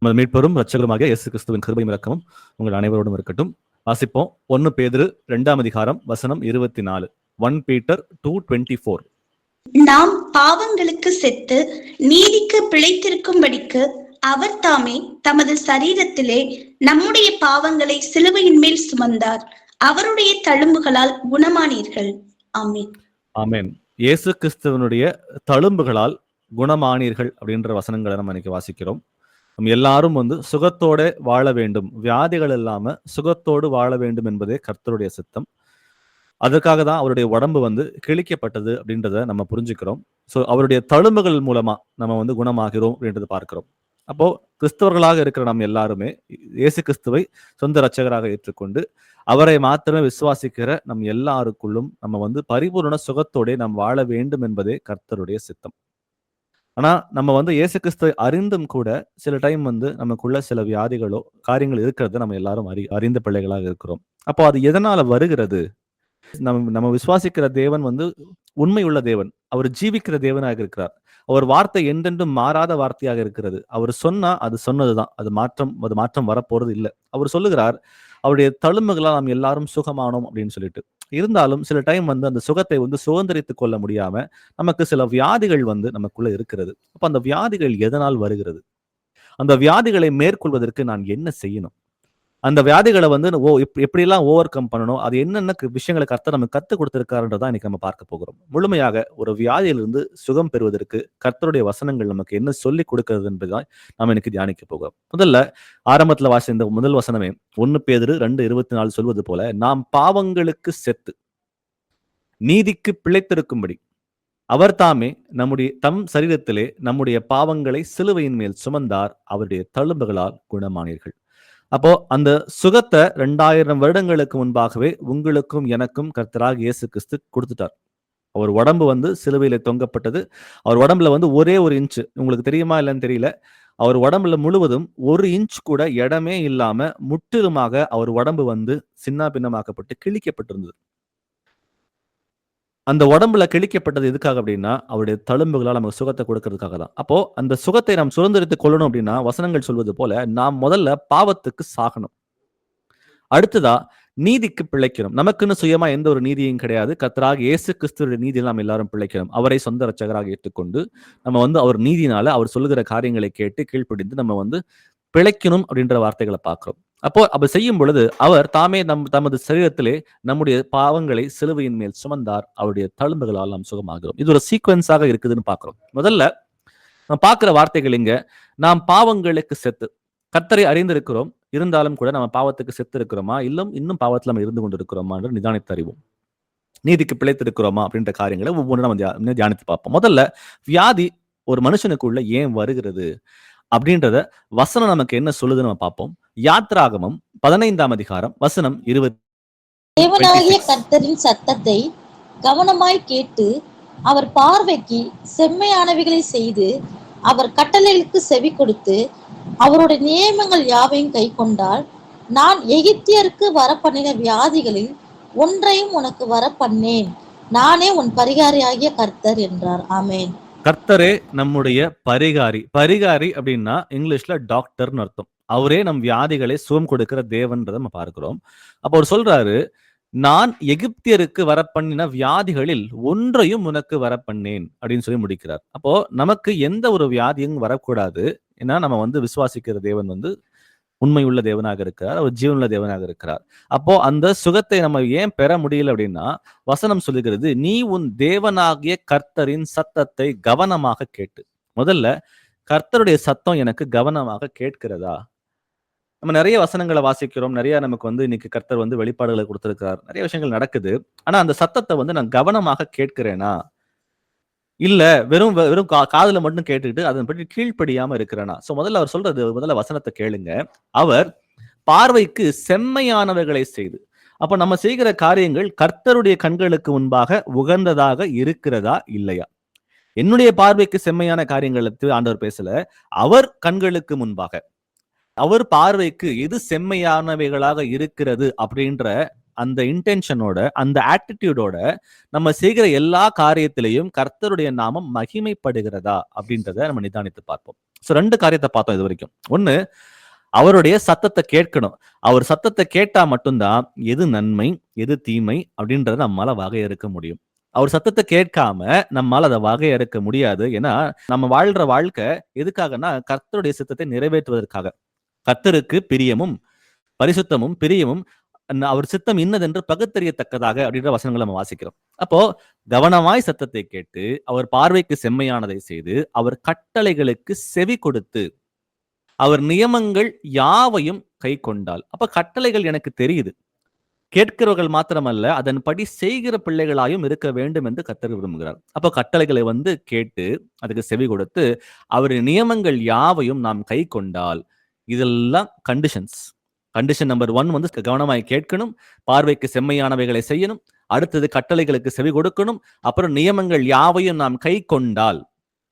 நமது மீட்பரும் இரட்சகருமாகிய இயேசு கிறிஸ்துவின் கிருபையும் இரக்கமும் உங்கள் அனைவரோடும் இருக்கட்டும். வாசிப்போம். 1 பேதுரு 2ஆம் அதிகாரம் வசனம் 24. 1 Peter 2:24. நாம் பாவங்களுக்கு செத்து நீதிக்கு பிழைத்திருக்கும்படிக்கு அவர் தாமே தமது சரீரத்திலே நம்முடைய பாவங்களை சிலுவையின் மேல் சுமந்தார். அவருடைய தழும்புகளால் குணமானீர்கள். ஆமென். ஆமென். இயேசு கிறிஸ்துவனுடைய தழும்புகளால் குணமானீர்கள் அப்படின்ற வசனங்களை நம்ம இன்னைக்கு வாசிக்கிறோம். நம்ம எல்லாரும் சுகத்தோட வாழ வேண்டும், வியாதிகள் இல்லாம சுகத்தோடு வாழ வேண்டும் என்பதே கர்த்தருடைய சித்தம். அதற்காக தான் அவருடைய உடம்பு கிழிக்கப்பட்டது அப்படின்றத நம்ம புரிஞ்சுக்கிறோம். ஸோ அவருடைய தழும்புகள் மூலமா நம்ம குணமாகிறோம் அப்படின்றத பார்க்கிறோம். அப்போ கிறிஸ்தவர்களாக இருக்கிற நம்ம எல்லாருமே இயேசு கிறிஸ்துவை சொந்த இரட்சகராக ஏற்றுக்கொண்டு அவரை மாத்திரமே விசுவாசிக்கிற நம் எல்லாருக்குள்ளும் நம்ம பரிபூர்ண சுகத்தோட நாம் வாழ வேண்டும் என்பதே கர்த்தருடைய சித்தம். ஆனா நம்ம இயேசு கிறிஸ்துவை அறிந்தும் கூட சில டைம் நமக்குள்ள சில வியாதிகளோ காரியங்கள் இருக்கிறத நம்ம எல்லாரும் அறிந்த பிள்ளைகளாக இருக்கிறோம். அப்போ அது எதனால வருகிறது? நம்ம விசுவாசிக்கிற தேவன் உண்மையுள்ள தேவன். அவர் ஜீவிக்கிற தேவனாக இருக்கிறார். அவர் வார்த்தை என்றென்றும் மாறாத வார்த்தையாக இருக்கிறது. அவர் சொன்னா அது சொன்னதுதான். அது மாற்றம் வரப்போறது இல்லை. அவர் சொல்லுகிறார், அவருடைய தழும்புகளால் நாம் எல்லாரும் சுகமானோம் அப்படின்னு சொல்லிட்டு. இருந்தாலும் சில டைம் அந்த சுகத்தை சுதந்திரித்துக் கொள்ள முடியாம நமக்கு சில வியாதிகள் நமக்குள்ள இருக்கிறது. அப்ப அந்த வியாதிகள் எதனால் வருகிறது? அந்த வியாதிகளை மேற்கொள்வதற்கு நான் என்ன செய்யணும்? அந்த வியாதிகளை எப்படியெல்லாம் ஓவர் கம் பண்ணணும், அது என்னென்ன விஷயங்களை கர்த்தர் நமக்கு கற்றுக் கொடுத்திருக்காருன்றதான் இன்னைக்கு நம்ம பார்க்க போகிறோம். முழுமையாக ஒரு வியாதியிலிருந்து சுகம் பெறுவதற்கு கர்த்தருடைய வசனங்கள் நமக்கு என்ன சொல்லிக் கொடுக்கிறது என்பதுதான் நம்ம இன்னைக்கு தியானிக்க போகிறோம். முதல்ல ஆரம்பத்துல வாசித்த முதல் வசனமே 1 பேதுரு 2:24 சொல்வது போல, நாம் பாவங்களுக்கு செத்து நீதிக்கு பிழைத்திருக்கும்படி அவர் தாமே தம் சரீரத்திலே நம்முடைய பாவங்களை சிலுவையின் மேல் சுமந்தார். அவருடைய தழும்புகளால் குணமானீர்கள். அப்போ அந்த சுகத்தை 2000 வருடங்களுக்கு முன்பாகவே உங்களுக்கும் எனக்கும் கர்த்தராக இயேசு கிறிஸ்து கொடுத்துட்டார். அவர் உடம்பு சிலுவையில தொங்கப்பட்டது. அவர் உடம்புல ஒரே 1 இன்ச், உங்களுக்கு தெரியுமா இல்லைன்னு தெரியல, அவர் உடம்புல முழுவதும் 1 இன்ச் கூட இடமே இல்லாம முற்றிலுமாக அவர் உடம்பு சின்ன பின்னமாக்கப்பட்டு கிழிக்கப்பட்டிருந்தது. அந்த உடம்புல கிழிக்கப்பட்டது எதுக்காக அப்படின்னா, அவருடைய தழும்புகளால் நமக்கு சுகத்தை கொடுக்கறதுக்காக தான். அப்போ அந்த சுகத்தை நாம் சுதந்திரித்துக் கொள்ளணும் அப்படின்னா, வசனங்கள் சொல்வது போல நாம் முதல்ல பாவத்துக்கு சாகணும். அடுத்ததா நீதிக்கு பிழைக்கணும். நமக்குன்னு சுயமா எந்த ஒரு நீதியும் கிடையாது. கர்த்தராக இயேசு கிறிஸ்துவின் நீதியில் நாம் எல்லாரும் பிழைக்கணும். அவரை சொந்த இரட்சகராக ஏற்றுக்கொண்டு நம்ம அவர் நீதினால அவர் சொல்லுகிற காரியங்களை கேட்டு கீழ்ப்படிந்து நம்ம பிழைக்கணும் அப்படின்ற வார்த்தைகளை பார்க்கிறோம். அப்ப செய்யும் பொழுது அவர் தாமே தமது சரீரத்திலே நம்முடைய பாவங்களை சிலுவையின் மேல் சுமந்தார். அவருடைய தழும்புகளால் நாம் சுகமாகிறோம். இது ஒரு சீக்வன்ஸாக இருக்குதுன்னு பார்க்கிறோம். முதல்ல நாம் பார்க்கிற வார்த்தைகள் இங்க, நாம் பாவங்களுக்கு செத்து கர்த்தரை அறிந்திருக்கிறோம், இருந்தாலும் கூட நம்ம பாவத்துக்கு செத்து இருக்கிறோமா, இன்னும் பாவத்தில் நம்ம இருந்து கொண்டு இருக்கிறோமா என்று நிதானித்து அறிவோம். நீதிக்கு பிழைத்திருக்கிறோமா அப்படின்ற காரியங்களை ஒவ்வொன்றும் நம்ம தியானித்து பார்ப்போம். முதல்ல வியாதி ஒரு மனுஷனுக்குள்ள ஏன் வருகிறது அப்படின்றத வசனம் நமக்கு என்ன சொல்லுதுன்னு நம்ம பார்ப்போம். யாத்ராகமம் 15ஆம் அதிகாரம் வசனம் 20. தேவனாகிய கர்த்தரின் சத்தத்தை கவனமாய் கேட்டு அவர் பார்வைக்கு செம்மையானவைகளை செய்து அவர் கட்டளைகளுக்கு செவி கொடுத்து அவருடைய நியமங்கள் யாவையும் கை கொண்டால் நான் எகிப்தியருக்கு வரப்பண்ணின வியாதிகளில் ஒன்றையும் உனக்கு வரப்பண்ணேன். நானே உன் பரிகாரியாகிய கர்த்தர் என்றார். ஆமென். கர்த்தரே நம்முடைய பரிகாரி அப்படின்னா இங்கிலீஷ்ல டாக்டர்னு அர்த்தம். அவரே நம் வியாதிகளை சுகம் கொடுக்கிற தேவன்றதை நம்ம பார்க்கிறோம். அப்போ அவர் சொல்றாரு, நான் எகிப்தியருக்கு வரப்பண்ணின வியாதிகளில் ஒன்றையும் உனக்கு வரப்பண்ணேன் அப்படின்னு சொல்லி முடிக்கிறார். அப்போ நமக்கு எந்த ஒரு வியாதியும் வரக்கூடாது. ஏன்னா நம்ம விசுவாசிக்கிற தேவன் உண்மையுள்ள தேவனாக இருக்கிறார். அவர் ஜீவனுள்ள தேவனாக இருக்கிறார். அப்போ அந்த சுகத்தை நம்ம ஏன் பெற முடியல அப்படின்னா, வசனம் சொல்லுகிறது, நீ உன் தேவனாகிய கர்த்தரின் சத்தத்தை கவனமாக கேட்டு. முதல்ல கர்த்தருடைய சத்தம் எனக்கு கவனமாக கேட்கிறதா? நம்ம நிறைய வசனங்களை வாசிக்கிறோம், நிறைய நமக்கு இன்னைக்கு கர்த்தர் வெளிப்பாடுகளை கொடுத்திருக்கிறார், நிறைய விஷயங்கள் நடக்குது. ஆனா அந்த சத்தத்தை நான் கவனமாக கேட்கிறேனா, இல்ல வெறும் காதுல மட்டும் கேட்டுக்கிட்டு அதன் பற்றி கீழ்ப்படியாம இருக்கிறேனா? சோ முதல்ல வசனத்தை கேளுங்க. அவர் பார்வைக்கு செம்மையானவைகளை செய்து. அப்ப நம்ம செய்கிற காரியங்கள் கர்த்தருடைய கண்களுக்கு முன்பாக உகந்ததாக இருக்கிறதா இல்லையா? என்னுடைய பார்வைக்கு செம்மையான காரியங்களை ஆண்டவர் பேசல, அவர் கண்களுக்கு முன்பாக அவர் பார்வைக்கு எது செம்மையானவைகளாக இருக்கிறது அப்படின்ற அந்த இன்டென்ஷனோட, அந்த ஆட்டிடியூடோட நம்ம செய்கிற எல்லா காரியத்திலையும் கர்த்தருடைய நாமம் மகிமைப்படுகிறதா அப்படின்றத நம்ம நிதானித்து பார்ப்போம். ஸோ 2 காரியத்தை பார்த்தோம் இது வரைக்கும். ஒண்ணு, அவருடைய சத்தத்தை கேட்கணும். அவர் சத்தத்தை கேட்டா மட்டும்தான் எது நன்மை, எது தீமை அப்படின்றத நம்மால வகையறுக்க முடியும். அவர் சத்தத்தை கேட்காம நம்மால அதை வகையறுக்க முடியாது. ஏன்னா நம்ம வாழ்ற வாழ்க்கை எதுக்காகன்னா கர்த்தருடைய சித்தத்தை நிறைவேற்றுவதற்காக. கர்த்தருக்கு பிரியமும் பரிசுத்தமும் பிரியமும் அவர் சித்தம் இன்னதென்று பகுத்தறியத்தக்கதாக அப்படின்ற வசனங்களை நம்ம வாசிக்கிறோம். அப்போ கவனமாய் சத்தத்தை கேட்டு அவர் பார்வைக்கு செம்மையானதை செய்து அவர் கட்டளைகளுக்கு செவி கொடுத்து அவர் நியமங்கள் யாவையும் கை கொண்டால், அப்ப கட்டளைகள் எனக்கு தெரியுது, கேட்கிறவர்கள் மாத்திரமல்ல அதன்படி செய்கிற பிள்ளைகளாயும் இருக்க வேண்டும் என்று கர்த்தர் விரும்புகிறார். அப்ப கட்டளைகளை கேட்டு அதுக்கு செவி கொடுத்து அவரின் நியமங்கள் யாவையும் நாம் கை கொண்டால், இதெல்லாம் கண்டிஷன்ஸ். கண்டிஷன் நம்பர் 1 கவனமாய் கேட்கணும், பார்வைக்கு செம்மையானவைகளை செய்யணும், அடுத்தது கட்டளைகளுக்கு செவி கொடுக்கணும், அப்புறம் நியமங்கள் யாவையும் நாம் கை கொண்டால்,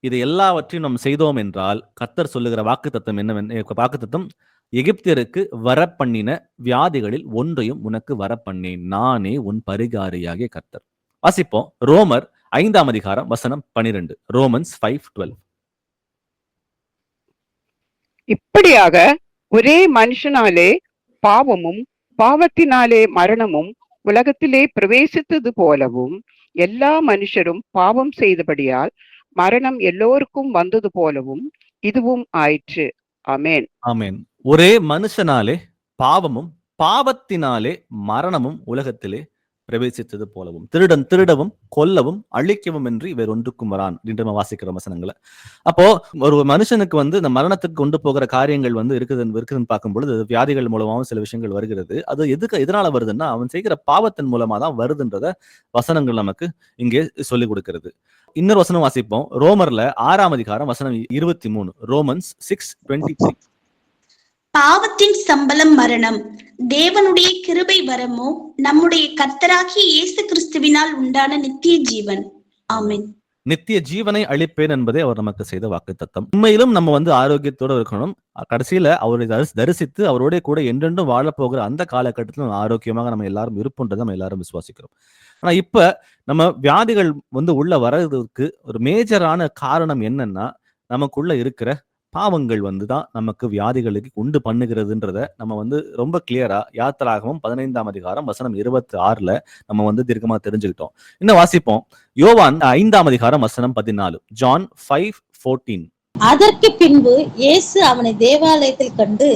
இது எல்லாவற்றையும் நாம் செய்தோம் என்றால் கர்த்தர் சொல்லுகிற வாக்குத்தத்தம் என்னவென்று, வாக்குத்தத்தம், எகிப்தியருக்கு வரப்பண்ணின வியாதிகளில் ஒன்றையும் உனக்கு வரப்பண்ணேன், நானே உன் பரிகாரியாகிய கர்த்தர். வாசிப்போம் ரோமர் 5ஆம் அதிகாரம் வசனம் 12. ரோமன்ஸ் 5:12. இப்படியாக ஒரே மனுஷனாலே பாவமும் பாவத்தினாலே மரணமும் உலகத்திலே பிரவேசித்தது போலவும் எல்லா மனுஷரும் பாவம் செய்தபடியால் மரணம் எல்லோருக்கும் வந்தது போலவும் இதுவும் ஆயிற்று. ஆமென். ஆமென். ஒரே மனுஷனாலே பாவமும் பாவத்தினாலே மரணமும் உலகத்திலே பிரவேசித்தது போலவும், திருடன் திருடவும் கொல்லவும் அழிக்கவும் என்று வேறொன்றுக்கும் வரான் என்று நம்ம வாசிக்கிற வசனங்களை. அப்போ ஒரு மனுஷனுக்கு இந்த மரணத்துக்கு கொண்டு போகிற காரியங்கள் இருக்குதுன்னு பார்க்கும் பொழுது வியாதிகள் மூலமாகவும் சில விஷயங்கள் வருகிறது. அது எதனால வருதுன்னா அவன் செய்கிற பாவத்தின் மூலமா தான் வருதுன்றத வசனங்கள் நமக்கு இங்கே சொல்லிக் கொடுக்கிறது. இன்னொரு வசனம் வாசிப்போம். ரோமர்ல 6ஆம் அதிகாரம் வசனம் 23. ரோமன்ஸ் 6:23. பாவத்தின் சம்பளம் மரணம், தேவனுடைய கிருபை வரமோ நம்முடைய கர்த்தராகிய இயேசு கிறிஸ்துவினால் உண்டான நித்திய ஜீவன். ஆமென். நித்திய ஜீவனை அளிப்பேன் என்பதே அவர் நமக்கு செய்த வாக்குத்தத்தம். உண்மையிலும் நம்ம ஆரோக்கியத்தோட இருக்கணும். கடைசியில அவரை தரிசித்து அவரோட கூட என்றென்றும் வாழப்போகிற அந்த காலகட்டத்தில் ஆரோக்கியமாக நம்ம எல்லாரும் இருப்போன்றதை நம்ம எல்லாரும் விசுவாசிக்கிறோம். ஆனா இப்ப நம்ம வியாதிகள் உள்ள வர்றதுக்கு ஒரு மேஜரான காரணம் என்னன்னா, நமக்குள்ள இருக்கிற பாவங்கள் தான் நமக்கு வியாதிகளுக்கு உண்டு பண்ணுகிறதுன்றத நம்ம ரொம்ப கிளியரா யாத்திராகமம் 15ஆம் அதிகாரம் வசனம் 26ல நம்ம தீர்க்கமா தெரிஞ்சுக்கிட்டோம். இன்னும் வாசிப்போம். யோவான் 5ஆம் அதிகாரம் வசனம் 14. ஜான் 5:14. அதற்கு பின்பு இயேசு அவனை தேவாலயத்தில் கண்டு,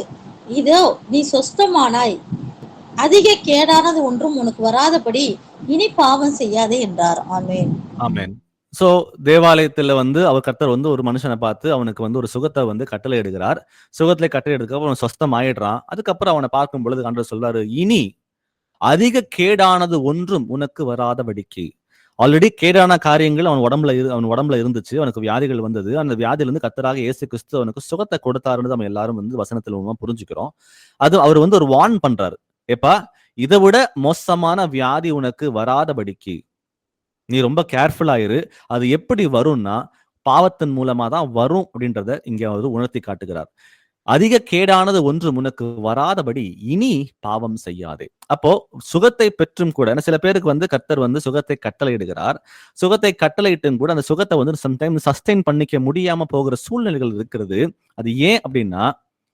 இதோ நீ சொஸ்தமானாய், அதிக கேடானது ஒன்றும் உனக்கு வராதபடி இனி பாவம் செய்யாதே என்றார். ஆமென். ஆமென். சோ தேவாலயத்துல அவர் கர்த்தர் ஒரு மனுஷனை பார்த்து அவனுக்கு ஒரு சுகத்தை கட்டளை எடுக்கிறார். சுகத்துல கட்டளை எடுக்க அவன் சொஸ்தம் ஆயிடுறான். அதுக்கப்புறம் அவனை பார்க்கும் பொழுது ஆண்டவர் சொல்றாரு, இனி அதிக கேடானது ஒன்றும் உனக்கு வராதபடிக்கு. ஆல்ரெடி கேடான காரியங்கள் அவன் உடம்புல இருந்துச்சு, அவனுக்கு வியாதிகள் வந்தது. அந்த வியாதியிலிருந்து கர்த்தராக இயேசு கிறிஸ்து அவனுக்கு சுகத்தை கொடுத்தாருன்னு நம்ம எல்லாரும் வசனத்துல மூலமா புரிஞ்சுக்கிறோம். அது அவர் ஒரு வார்ன் பண்றாரு, ஏப்பா இதை விட மோசமான வியாதி உனக்கு வராதபடிக்கு நீ ரொம்ப கேர்ஃபுல் ஆயிரு. அது எப்படி வரும்னா பாவத்தின் மூலமா தான் வரும் அப்படின்றத இங்க அவர் உணர்த்தி காட்டுகிறார். அதிக கேடானது ஒன்று உனக்கு வராதபடி இனி பாவம் செய்யாதே. அப்போ சுகத்தை பெற்றும் கூட சில பேருக்கு கர்த்தர் சுகத்தை கட்டளையிடுகிறார். சுகத்தை கட்டளையிட்டும் கூட அந்த சுகத்தை சம்டைம் சஸ்டெயின் பண்ணிக்க முடியாம போகிற சூழ்நிலைகள் இருக்கிறது. அது ஏன் அப்படின்னா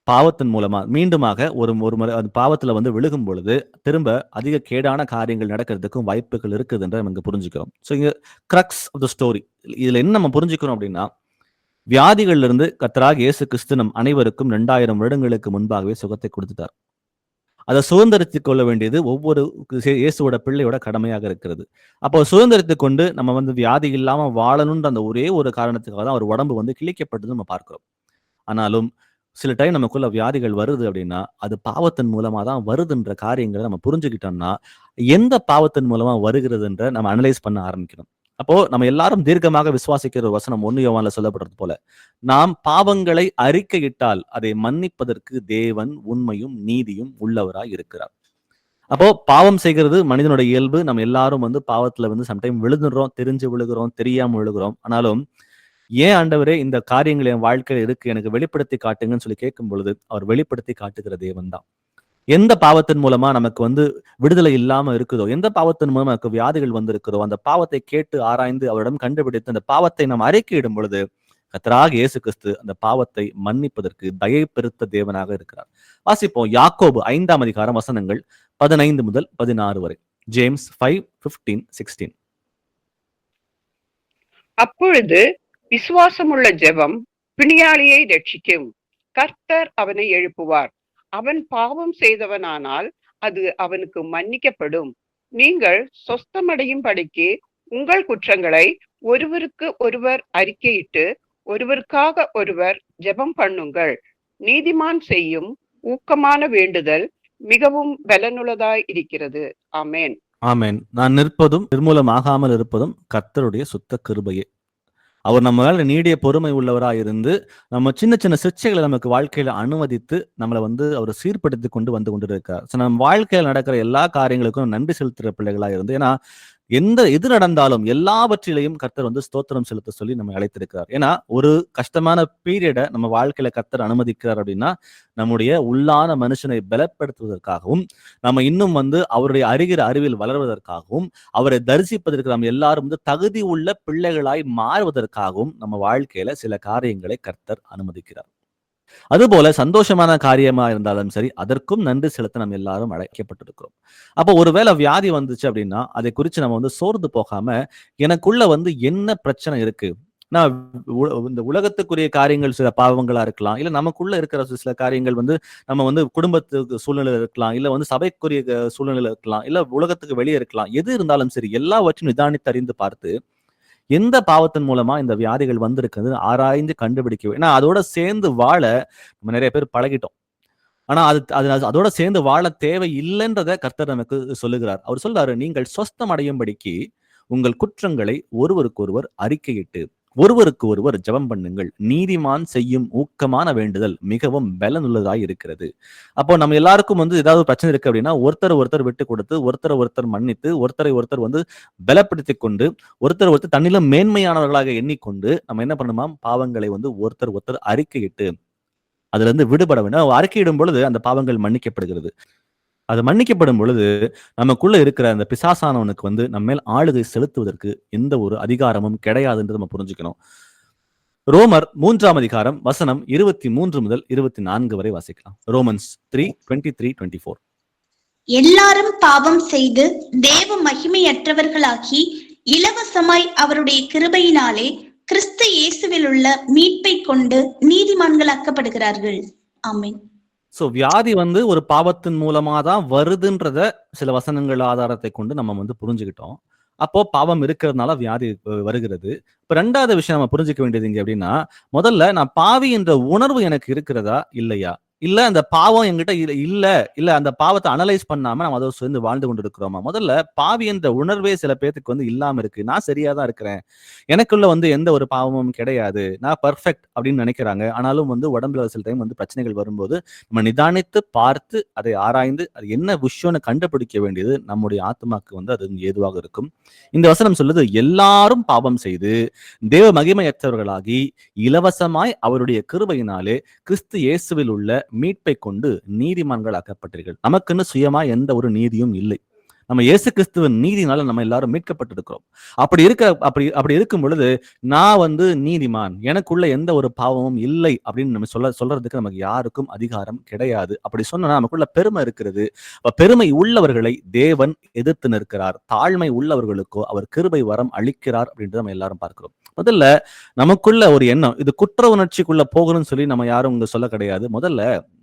பாவத்தின் மூலமா மீண்டுமாக ஒரு முறை அந்த பாவத்துல விழுகும் பொழுது திரும்ப அதிக கேடான காரியங்கள் நடக்கிறதுக்கும் வாய்ப்புகள் இருக்குதுன்ற நம்ம புரிஞ்சுக்கிறோம். ஸோ இங்க கிரக்ஸ் ஆஃப் த ஸ்டோரி இதுல என்ன நம்ம புரிஞ்சுக்கிறோம் அப்படின்னா, வியாதிகள்ல இருந்து கர்த்தராகிய இயேசு கிறிஸ்து நம் அனைவருக்கும் 2000 வருடங்களுக்கு முன்பாகவே சுகத்தை கொடுத்துட்டார். அதை சுதந்திரத்துக் கொள்ள வேண்டியது ஒவ்வொரு இயேசுவோட பிள்ளையோட கடமையாக இருக்கிறது. அப்போ சுதந்திரத்துக் கொண்டு நம்ம வியாதி இல்லாம வாழணும்ன்ற அந்த ஒரே ஒரு காரணத்துக்காக தான் அவர் உடம்பு கிழிக்கப்பட்டது நம்ம பார்க்கிறோம். ஆனாலும் சில டைம் நமக்குள்ள வியாதிகள் வருது அப்படின்னா அது பாவத்தின் மூலமா தான் வருதுன்ற காரியங்களை நம்ம புரிஞ்சுக்கிட்டோம்னா எந்த பாவத்தின் மூலமா வருகிறதுன்ற நம்ம அனலைஸ் பண்ண ஆரம்பிக்கணும். அப்போ நம்ம எல்லாரும் தீர்க்கமாக விசுவாசிக்கிற ஒரு வசனம் 1 யோவான்ல சொல்லப்படுறது போல, நாம் பாவங்களை அறிக்கையிட்டால் அதை மன்னிப்பதற்கு தேவன் உண்மையும் நீதியும் உள்ளவராய் இருக்கிறார். அப்போ பாவம் செய்கிறது மனிதனுடைய இயல்பு. நம்ம எல்லாரும் பாவத்துல சம்டைம் விழுந்துடுறோம், தெரிஞ்சு விழுகிறோம், தெரியாம விழுகிறோம். ஆனாலும் ஏன் ஆண்டவரே இந்த காரியங்கள் என் வாழ்க்கையில இருக்கு, எனக்கு வெளிப்படுத்தி காட்டுங்கன்னு சொல்லி கேட்கும் பொழுது அவர் வெளிப்படுத்தி காட்டுகிற தேவன் தான். எந்த பாவத்தின் மூலமா நமக்கு வந்து விடுதலை இல்லாம இருக்குதோ, எந்த பாவத்தின் மூலமா நமக்கு வியாதிகள் வந்து இருக்குதோ, அந்த பாவத்தை கேட்டு ஆராய்ந்து அவரிடம் கண்டுபிடித்து அந்த பாவத்தை நாம் அறிக்கையிடும் பொழுது கர்த்தராகிய இயேசு கிறிஸ்து அந்த பாவத்தை மன்னிப்பதற்கு தயை பெருத்த தேவனாக இருக்கிறார். வாசிப்போம் யாக்கோபு 5ஆம் அதிகாரம் வசனங்கள் 15 முதல் 16 வரை. ஜேம்ஸ் 5:15-16. அப்பொழுது விசுவாசமுள்ள ஜெபம் பிணியாளியை ரட்சிக்கும். கர்த்தர் அவனை எழுப்புவார். அவன் பாவம் செய்தவனானால் அது அவனுக்கு மன்னிக்கப்படும். நீங்கள் சொஸ்தமடையும் படிக்கு உங்கள் குற்றங்களை ஒருவருக்கு ஒருவர் அறிக்கையிட்டு ஒருவருக்காக ஒருவர் ஜெபம் பண்ணுங்கள். நீதிமான் செய்யும் ஊக்கமான வேண்டுதல் மிகவும் பலனுள்ளதாய் இருக்கிறது. ஆமென். ஆமென். நான் நிற்பதும் நிர்மூலமாகாமல் இருப்பதும் கர்த்தருடைய சுத்த கிருபையே. அவர் நம்ம மேல நீடிய பொறுமை உள்ளவராய் இருந்து நம்ம சின்ன சின்ன சிக்ஷைகளை நமக்கு வாழ்க்கையில அனுமதித்து நம்மளை வந்து அவர் சீர்படுத்தி கொண்டு வந்து கொண்டிருக்கார். நம்ம வாழ்க்கையில் நடக்கிற எல்லா காரியங்களுக்கும் நன்றி செலுத்துற பிள்ளைகளா இருந்து, ஏன்னா எது நடந்தாலும் எல்லாவற்றிலையும் கர்த்தர் வந்து ஸ்தோத்திரம் செலுத்த சொல்லி நம்ம அழைத்திருக்கிறார். ஏன்னா ஒரு கஷ்டமான பீரியடை நம்ம வாழ்க்கையில கர்த்தர் அனுமதிக்கிறார் அப்படின்னா நம்முடைய உள்ளான மனுஷனை பலப்படுத்துவதற்காகவும், நம்ம இன்னும் வந்து அவருடைய அறிகிற அறிவில் வளர்வதற்காகவும், அவரை தரிசிப்பதற்கு நம்ம எல்லாரும் வந்து தகுதி உள்ள பிள்ளைகளாய் மாறுவதற்காகவும் நம்ம வாழ்க்கையில சில காரியங்களை கர்த்தர் அனுமதிக்கிறார். அதுபோல சந்தோஷமான காரியமா இருந்தாலும் சரி, அதற்கும் நன்றி செலுத்த நம்ம எல்லாரும் அழைக்கப்பட்டிருக்கிறோம். அப்போ ஒருவேளை வியாதி வந்துச்சு அப்படின்னா அதை குறித்து நம்ம வந்து சோர்ந்து போகாம, எனக்குள்ள வந்து என்ன பிரச்சனை இருக்கு, நான் இந்த உலகத்துக்குரிய காரியங்கள் சில பாவங்களா இருக்கலாம், இல்ல நமக்குள்ள இருக்கிற சில காரியங்கள் வந்து நம்ம வந்து குடும்பத்துக்கு சூழ்நிலை இருக்கலாம், இல்ல வந்து சபைக்குரிய சூழ்நிலை இருக்கலாம், இல்ல உலகத்துக்கு வெளியே இருக்கலாம். எது இருந்தாலும் சரி எல்லாவற்றையும் நிதானித்து அறிந்து பார்த்து எந்த பாவத்தின் மூலமா இந்த வியாதிகள் வந்திருக்குது ஆராய்ந்து கண்டுபிடிக்க. ஏன்னா அதோட சேர்ந்து வாழ நம்ம நிறைய பேர் பழகிட்டோம். ஆனா அதோட சேர்ந்து வாழ தேவை இல்லைன்றத கர்த்தர் நமக்கு சொல்லுகிறார். அவர் சொல்றாரு, நீங்கள் சொஸ்தம் அடையும்படிக்கு உங்கள் குற்றங்களை ஒருவருக்கொருவர் அறிக்கையிட்டு ஒருவருக்கு ஒருவர் ஜெபம் பண்ணுங்கள். நீதிமான் செய்யும் ஊக்கமான வேண்டுதல் மிகவும் பலனுள்ளதாய் இருக்கிறது. அப்போ நம்ம எல்லாருக்கும் வந்து ஏதாவது பிரச்சனை இருக்கு அப்படின்னா ஒருத்தர் விட்டு கொடுத்து, ஒருத்தர் மன்னித்து, ஒருத்தர் வந்து பலப்படுத்தி கொண்டு, ஒருத்தர் தன்னிலும் மேன்மையானவர்களாக எண்ணிக்கொண்டு நம்ம என்ன பண்ணுமாம், பாவங்களை வந்து ஒருத்தர் அறிக்கையிட்டு அதுல இருந்து விடுபட வேண்டும். அறிக்கையிடும் பொழுது அந்த பாவங்கள் மன்னிக்கப்படுகிறது. அது மன்னிக்கப்படும் பொழுது நமக்குள்ள இருக்கிற அந்த பிசாசானவனுக்கு வந்து நம்ம மேல் ஆளுகை செலுத்துவதற்கு எந்த ஒரு அதிகாரமும் கிடையாதுன்றது நம்ம புரிஞ்சுக்கணும். ரோமர் 3ஆம் அதிகாரம் வசனம் 23 முதல் 24 வரை வாசிக்கலாம். ரோமன்ஸ் 3:23-24. எல்லாரும் பாவம் செய்து தேவ மகிமையற்றவர்களாகி இலவசமாய் அவருடைய கிருபையினாலே கிறிஸ்து இயேசுவில் உள்ள மீட்பை கொண்டு நீதிமான்களாக்கப்படுகிறார்கள். ஆமென். சோ வியாதி வந்து ஒரு பாவத்தின் மூலமா தான் வருதுன்றத சில வசனங்கள் ஆதாரத்தை கொண்டு நம்ம வந்து புரிஞ்சுக்கிட்டோம். அப்போ பாவம் இருக்கிறதுனால வியாதி வருகிறது. இப்ப 2வது விஷயம் நம்ம புரிஞ்சுக்க வேண்டியது இங்க அப்படின்னா, முதல்ல நான் பாவி என்ற உணர்வு எனக்கு இருக்கிறதா இல்லையா, இல்ல அந்த பாவம் என்கிட்ட இல்ல அந்த பாவத்தை அனலைஸ் பண்ணாம நம்ம அதை சேர்ந்து வாழ்ந்து கொண்டு இருக்கிறோமா. முதல்ல பாவி என்ற உணர்வே சில பேருக்கு வந்து இல்லாம இருக்கு. நான் சரியாதான் இருக்கிறேன், எனக்குள்ள வந்து எந்த ஒரு பாவமும் கிடையாது, நான் பர்ஃபெக்ட் அப்படின்னு நினைக்கிறாங்க. ஆனாலும் வந்து உடம்புல சில டைம் வந்து பிரச்சனைகள் வரும்போது நம்ம நிதானித்து பார்த்து அதை ஆராய்ந்து அது என்ன விஷயம்னு கண்டுபிடிக்க வேண்டியது நம்முடைய ஆத்மாக்கு வந்து அது ஏதுவாக இருக்கும். இந்த வசனம் சொல்லுது, எல்லாரும் பாவம் செய்து தேவ மகிமையற்றவர்களாகி இலவசமாய் அவருடைய கிருபையினாலே கிறிஸ்து இயேசுவில் உள்ள மீட்பை கொண்டு நீதிமான்களாக்கப்பட்டீர்கள். நமக்குன்னு சுயமா எந்த ஒரு நீதியும் இல்லை. நம்ம இயேசு கிறிஸ்துவின் நீதினால நம்ம எல்லாரும் மீட்கப்பட்டிருக்கிறோம். அப்படி இருக்கும் பொழுது நான் வந்து நீதிமான், எனக்குள்ள எந்த ஒரு பாவமும் இல்லை அப்படின்னு நம்ம சொல்றதுக்கு நமக்கு யாருக்கும் அதிகாரம் கிடையாது. அப்படி சொன்னா நமக்குள்ள பெருமை இருக்கிறது. பெருமை உள்ளவர்களை தேவன் எதிர்த்து நிற்கிறார், தாழ்மை உள்ளவர்களுக்கோ அவர் கிருபை வரம் அளிக்கிறார் அப்படின்றத நம்ம எல்லாரும் பார்க்கிறோம். முதல்ல நமக்குள்ள ஒரு எண்ணம், இது குற்ற உணர்ச்சிக்குள்ள போகணும்னு சொல்லி நம்ம யாரும் இங்க சொல்ல கிடையாது. முதல்ல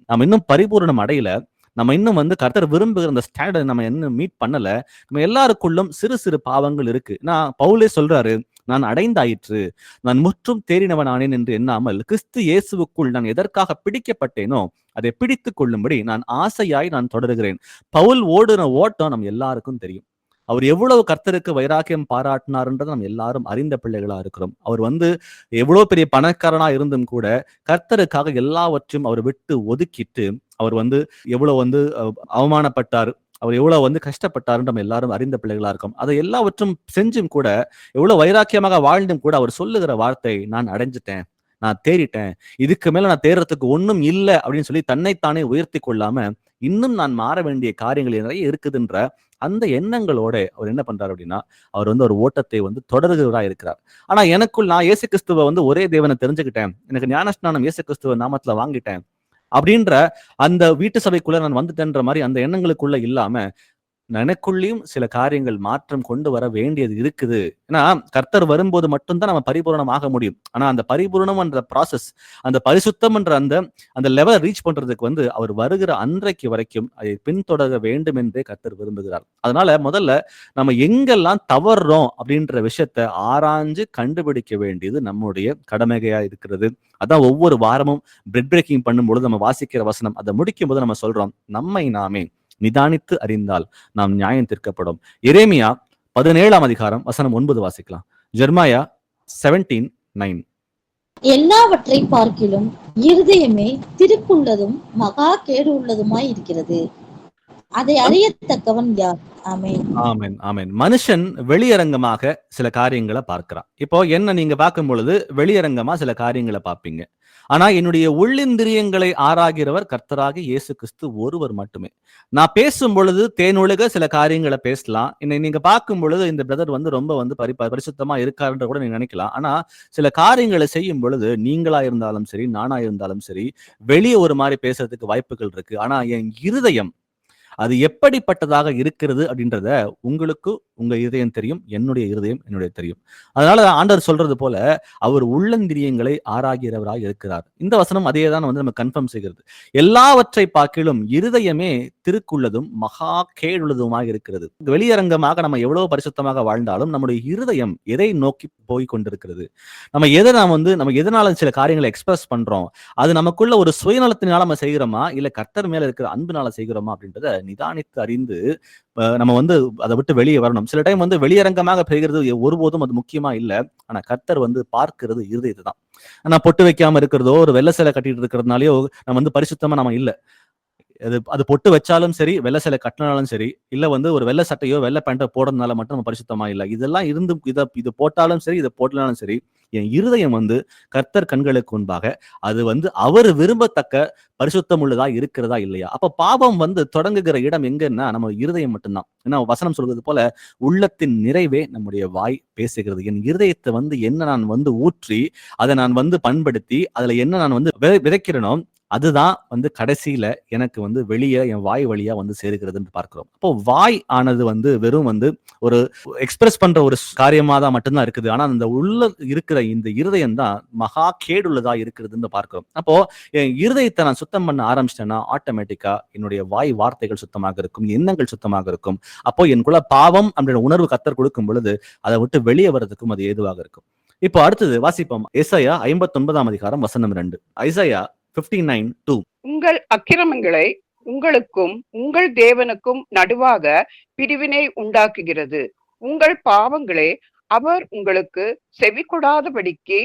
நம்ம இன்னும் பரிபூரணம் அடையல, நம்ம இன்னும் வந்து கர்த்தர் விரும்புகிற அந்த ஸ்டாண்டர்ட் நம்ம இன்னும் மீட் பண்ணல. நம்ம எல்லாருக்குள்ளும் சிறு சிறு பாவங்கள் இருக்கு. நான் பவுலே சொல்றாரு, நான் அடைந்தாயிற்று, நான் முற்றும் தேறினவனானேன் என்று எண்ணாமல் கிறிஸ்து இயேசுவுக்குள் நான் எதற்காக பிடிக்கப்பட்டேனோ அதை பிடித்து கொள்ளும்படி நான் ஆசையாய் நான் தொடருகிறேன். பவுல் ஓடுன ஓட்டம் நம்ம எல்லாருக்கும் தெரியும். அவர் எவ்வளவு கர்த்தருக்கு வைராக்கியம் பாராட்டினார்ன்றதை நம்ம எல்லாரும் அறிந்த பிள்ளைகளா இருக்கிறோம். அவர் வந்து எவ்வளவு பெரிய பணக்காரனா இருந்தும் கூட கர்த்தருக்காக எல்லாவற்றையும் அவர் விட்டு ஒதுக்கிட்டு அவர் வந்து எவ்வளவு வந்து அவமானப்பட்டார், அவர் எவ்வளவு வந்து கஷ்டப்பட்டாருன்னு நம்ம எல்லாரும் அறிந்த பிள்ளைகளா இருக்கோம். அதை எல்லாவற்றும் செஞ்சும் கூட, எவ்வளவு வைராக்கியமாக வாழ்ந்தும் கூட அவர் சொல்லுகிற வார்த்தை, நான் அடைஞ்சிட்டேன், நான் தேறிட்டேன், இதுக்கு மேல நான் தேர்றதுக்கு ஒண்ணும் இல்லை அப்படின்னு சொல்லி தன்னைத்தானே உயர்த்தி கொள்ளாம இன்னும் நான் மாற வேண்டிய காரியங்கள் நிறைய இருக்குதுன்ற அந்த எண்ணங்களோட அவர் என்ன பண்றாரு அப்படின்னா, அவர் வந்து ஒரு ஓட்டத்தை வந்து தொடர்கிறவரா இருக்கிறார். ஆனா எனக்குள் நான் இயேசு கிறிஸ்துவ வந்து ஒரே தேவனை தெரிஞ்சுக்கிட்டேன், எனக்கு ஞானஸ்நானம் இயேசு கிறிஸ்துவ நாமத்துல வாங்கிட்டேன் அப்படின்ற அந்த வீட்டு சபைக்குள்ள நான் வந்துட்டேன்ற மாதிரி அந்த எண்ணங்களுக்குள்ள இல்லாம, எனக்குள்ளேயும் சில காரியங்கள் மாற்றம் கொண்டு வர வேண்டியது இருக்குது. ஏன்னா கர்த்தர் வரும்போது மட்டும்தான் நம்ம பரிபூரணம் ஆக முடியும். ஆனா அந்த பரிபூரணம் என்ற ப்ராசஸ், அந்த பரிசுத்தம் என்ற அந்த அந்த லெவலை ரீச் பண்றதுக்கு வந்து அவர் வருகிற அன்றைக்கு வரைக்கும் அதை பின்தொடர வேண்டும் என்றே கர்த்தர் விரும்புகிறார். அதனால முதல்ல நம்ம எங்கெல்லாம் தவறுறோம் அப்படின்ற விஷயத்தை ஆராய்ஞ்சு கண்டுபிடிக்க வேண்டியது நம்முடைய கடமையா இருக்கிறது. அதான் ஒவ்வொரு வாரமும் பிரெட் பிரேக்கிங் பண்ணும் பொழுது நம்ம வாசிக்கிற வசனம், அதை முடிக்கும் போது நம்ம சொல்றோம், நம்மை நாமே நிதானித்து அறிந்தால் நாம் நியாயம் தீர்க்கப்படும். எரேமியா 17ஆம் அதிகாரம் வசனம் 9 வாசிக்கலாம். ஜெர்மாயா 17:9. எல்லாவற்றை பார்க்கிலும் இருதயமே திருக்குள்ளதும் மகா கேடு உள்ளதுமாய் இருக்கிறது, அதை அறியத்தக்கவன் யார்? ஆமென். ஆமென், ஆமென். மனுஷன் வெளியரங்கமாக சில காரியங்களை பார்க்கிறான். இப்போ என்ன நீங்க பார்க்கும் பொழுது வெளியரங்கமா சில காரியங்களை பார்ப்பீங்க. ஆனா என்னுடைய உள்ளிந்திரியங்களை ஆராகிறவர் கர்த்தராகிய இயேசு கிறிஸ்து ஒருவர் மட்டுமே. நான் பேசும் பொழுது தேனொழுக சில காரியங்களை பேசலாம். என்னை நீங்க பார்க்கும் பொழுது இந்த பிரதர் வந்து ரொம்ப வந்து பரிசுத்தமா இருக்காருன்ற கூட நீங்க நினைக்கலாம். ஆனா சில காரியங்களை செய்யும் பொழுது நீங்களா இருந்தாலும் சரி, நானா இருந்தாலும் சரி, வெளியே ஒரு மாதிரி பேசுறதுக்கு வாய்ப்புகள் இருக்கு. ஆனா என் இருதயம் அது எப்படிப்பட்டதாக இருக்கிறது அப்படின்றத உங்களுக்கு உங்க இருதயம் தெரியும், என்னுடைய இருதயம் என்னுடைய தெரியும். அதனால ஆண்டவர் சொல்றது போல அவர் உள்ளந்திரியங்களை ஆராகிறவராக இருக்கிறார். இந்த வசனம் அதே தான் வந்து நம்ம கன்ஃபார்ம் செய்கிறது. எல்லாவற்றை பார்க்கிலும் இருதயமே திருக்குள்ளதும் மகா கேடுள்ளதுமாக இருக்கிறது. வெளியரங்கமாக நம்ம எவ்வளவு பரிசுத்தமாக வாழ்ந்தாலும் நம்முடைய இருதயம் எதை நோக்கி போய் கொண்டிருக்கிறது, நம்ம எதனால சில காரியங்களை எக்ஸ்பிரஸ் பண்றோம், அது நமக்குள்ள ஒரு சுயநலத்தினால நம்ம செய்கிறோமா இல்ல கர்த்தர் மேல இருக்கிற அன்புனால செய்கிறோமா அப்படின்றத நிதானித்து அறிந்து நம்ம வந்து அதை விட்டு வெளியே வரணும். சில டைம் வந்து வெளியரங்கமாக பெறுகிறது ஒருபோதும் அது முக்கியமா இல்லை. ஆனா கர்த்தர் வந்து பார்க்கிறது இருதயத்தை தான். ஆனா பொட்டு வைக்காம இருக்கிறதோ ஒரு வெள்ளை சிலை கட்டிட்டு இருக்கிறதுனாலயோ நம்ம வந்து பரிசுத்தமா நம்ம இல்லை. அது பொட்டு வச்சாலும் சரி, வெள்ளை சிலை கட்டினாலும் சரி, இல்ல வந்து ஒரு வெள்ளை சட்டையோ வெள்ளை பேண்டோ போடுறதுனால மட்டும் நம்ம பரிசுத்தமா இல்லை. இதெல்லாம் இருந்து இது போட்டாலும் சரி, இதை போட்டாலும் சரி, என் இருதயம் வந்து கர்த்தர் கண்களுக்கு முன்பாக அது வந்து அவர் விரும்பத்தக்க பரிசுத்தம் உள்ளதா இருக்கிறதா இல்லையா? அப்ப பாவம் வந்து தொடங்குகிற இடம் எங்கன்னா நம்ம இருதயம் மட்டும்தான். ஏன்னா வசனம் சொல்றது போல உள்ளத்தின் நிறைவே நம்முடைய வாய் பேசுகிறது. என் இருதயத்தை வந்து என்ன நான் வந்து ஊற்றி அதை நான் வந்து பண்படுத்தி அதுல என்ன நான் வந்து விதைக்கிறேனோ அதுதான் வந்து கடைசியில எனக்கு வந்து வெளியே என் வாய் வழியா வந்து சேருகிறதுன்னு பார்க்கிறோம். அப்போ வாய் ஆனது வந்து வெறும் வந்து ஒரு எக்ஸ்பிரஸ் பண்ற ஒரு காரியமா தான் மட்டும்தான் இருக்குது. ஆனா அந்த உள்ள இருக்கிற இந்த இருதயம் தான் மகா கேடுள்ளதா இருக்கிறதுன்னு பார்க்கிறோம். அப்போ என் இருதயத்தை நான் சுத்தம் பண்ண ஆரம்பிச்சிட்டேன்னா ஆட்டோமேட்டிக்கா என்னுடைய வாய் வார்த்தைகள் சுத்தமாக இருக்கும், எண்ணங்கள் சுத்தமாக இருக்கும். அப்போ எனக்குள்ள பாவம் அப்படின்ற உணர்வு கர்த்தர் கொடுக்கும் பொழுது அதை விட்டு வெளியே வர்றதுக்கும் அது ஏதுவாக இருக்கும். இப்போ அடுத்தது வாசிப்போம். எசாயா 59ஆம் அதிகாரம் வசனம் 2. ஐசாயா 59:2. உங்கள் அக்கிரமங்களை உங்களுக்கும் உங்கள் தேவனுக்கும் நடுவாக பிரிவினை உண்டாக்குகிறது, உங்கள் பாவங்களே அவர் உங்களுக்கு செவி கொடாதபடிக்கு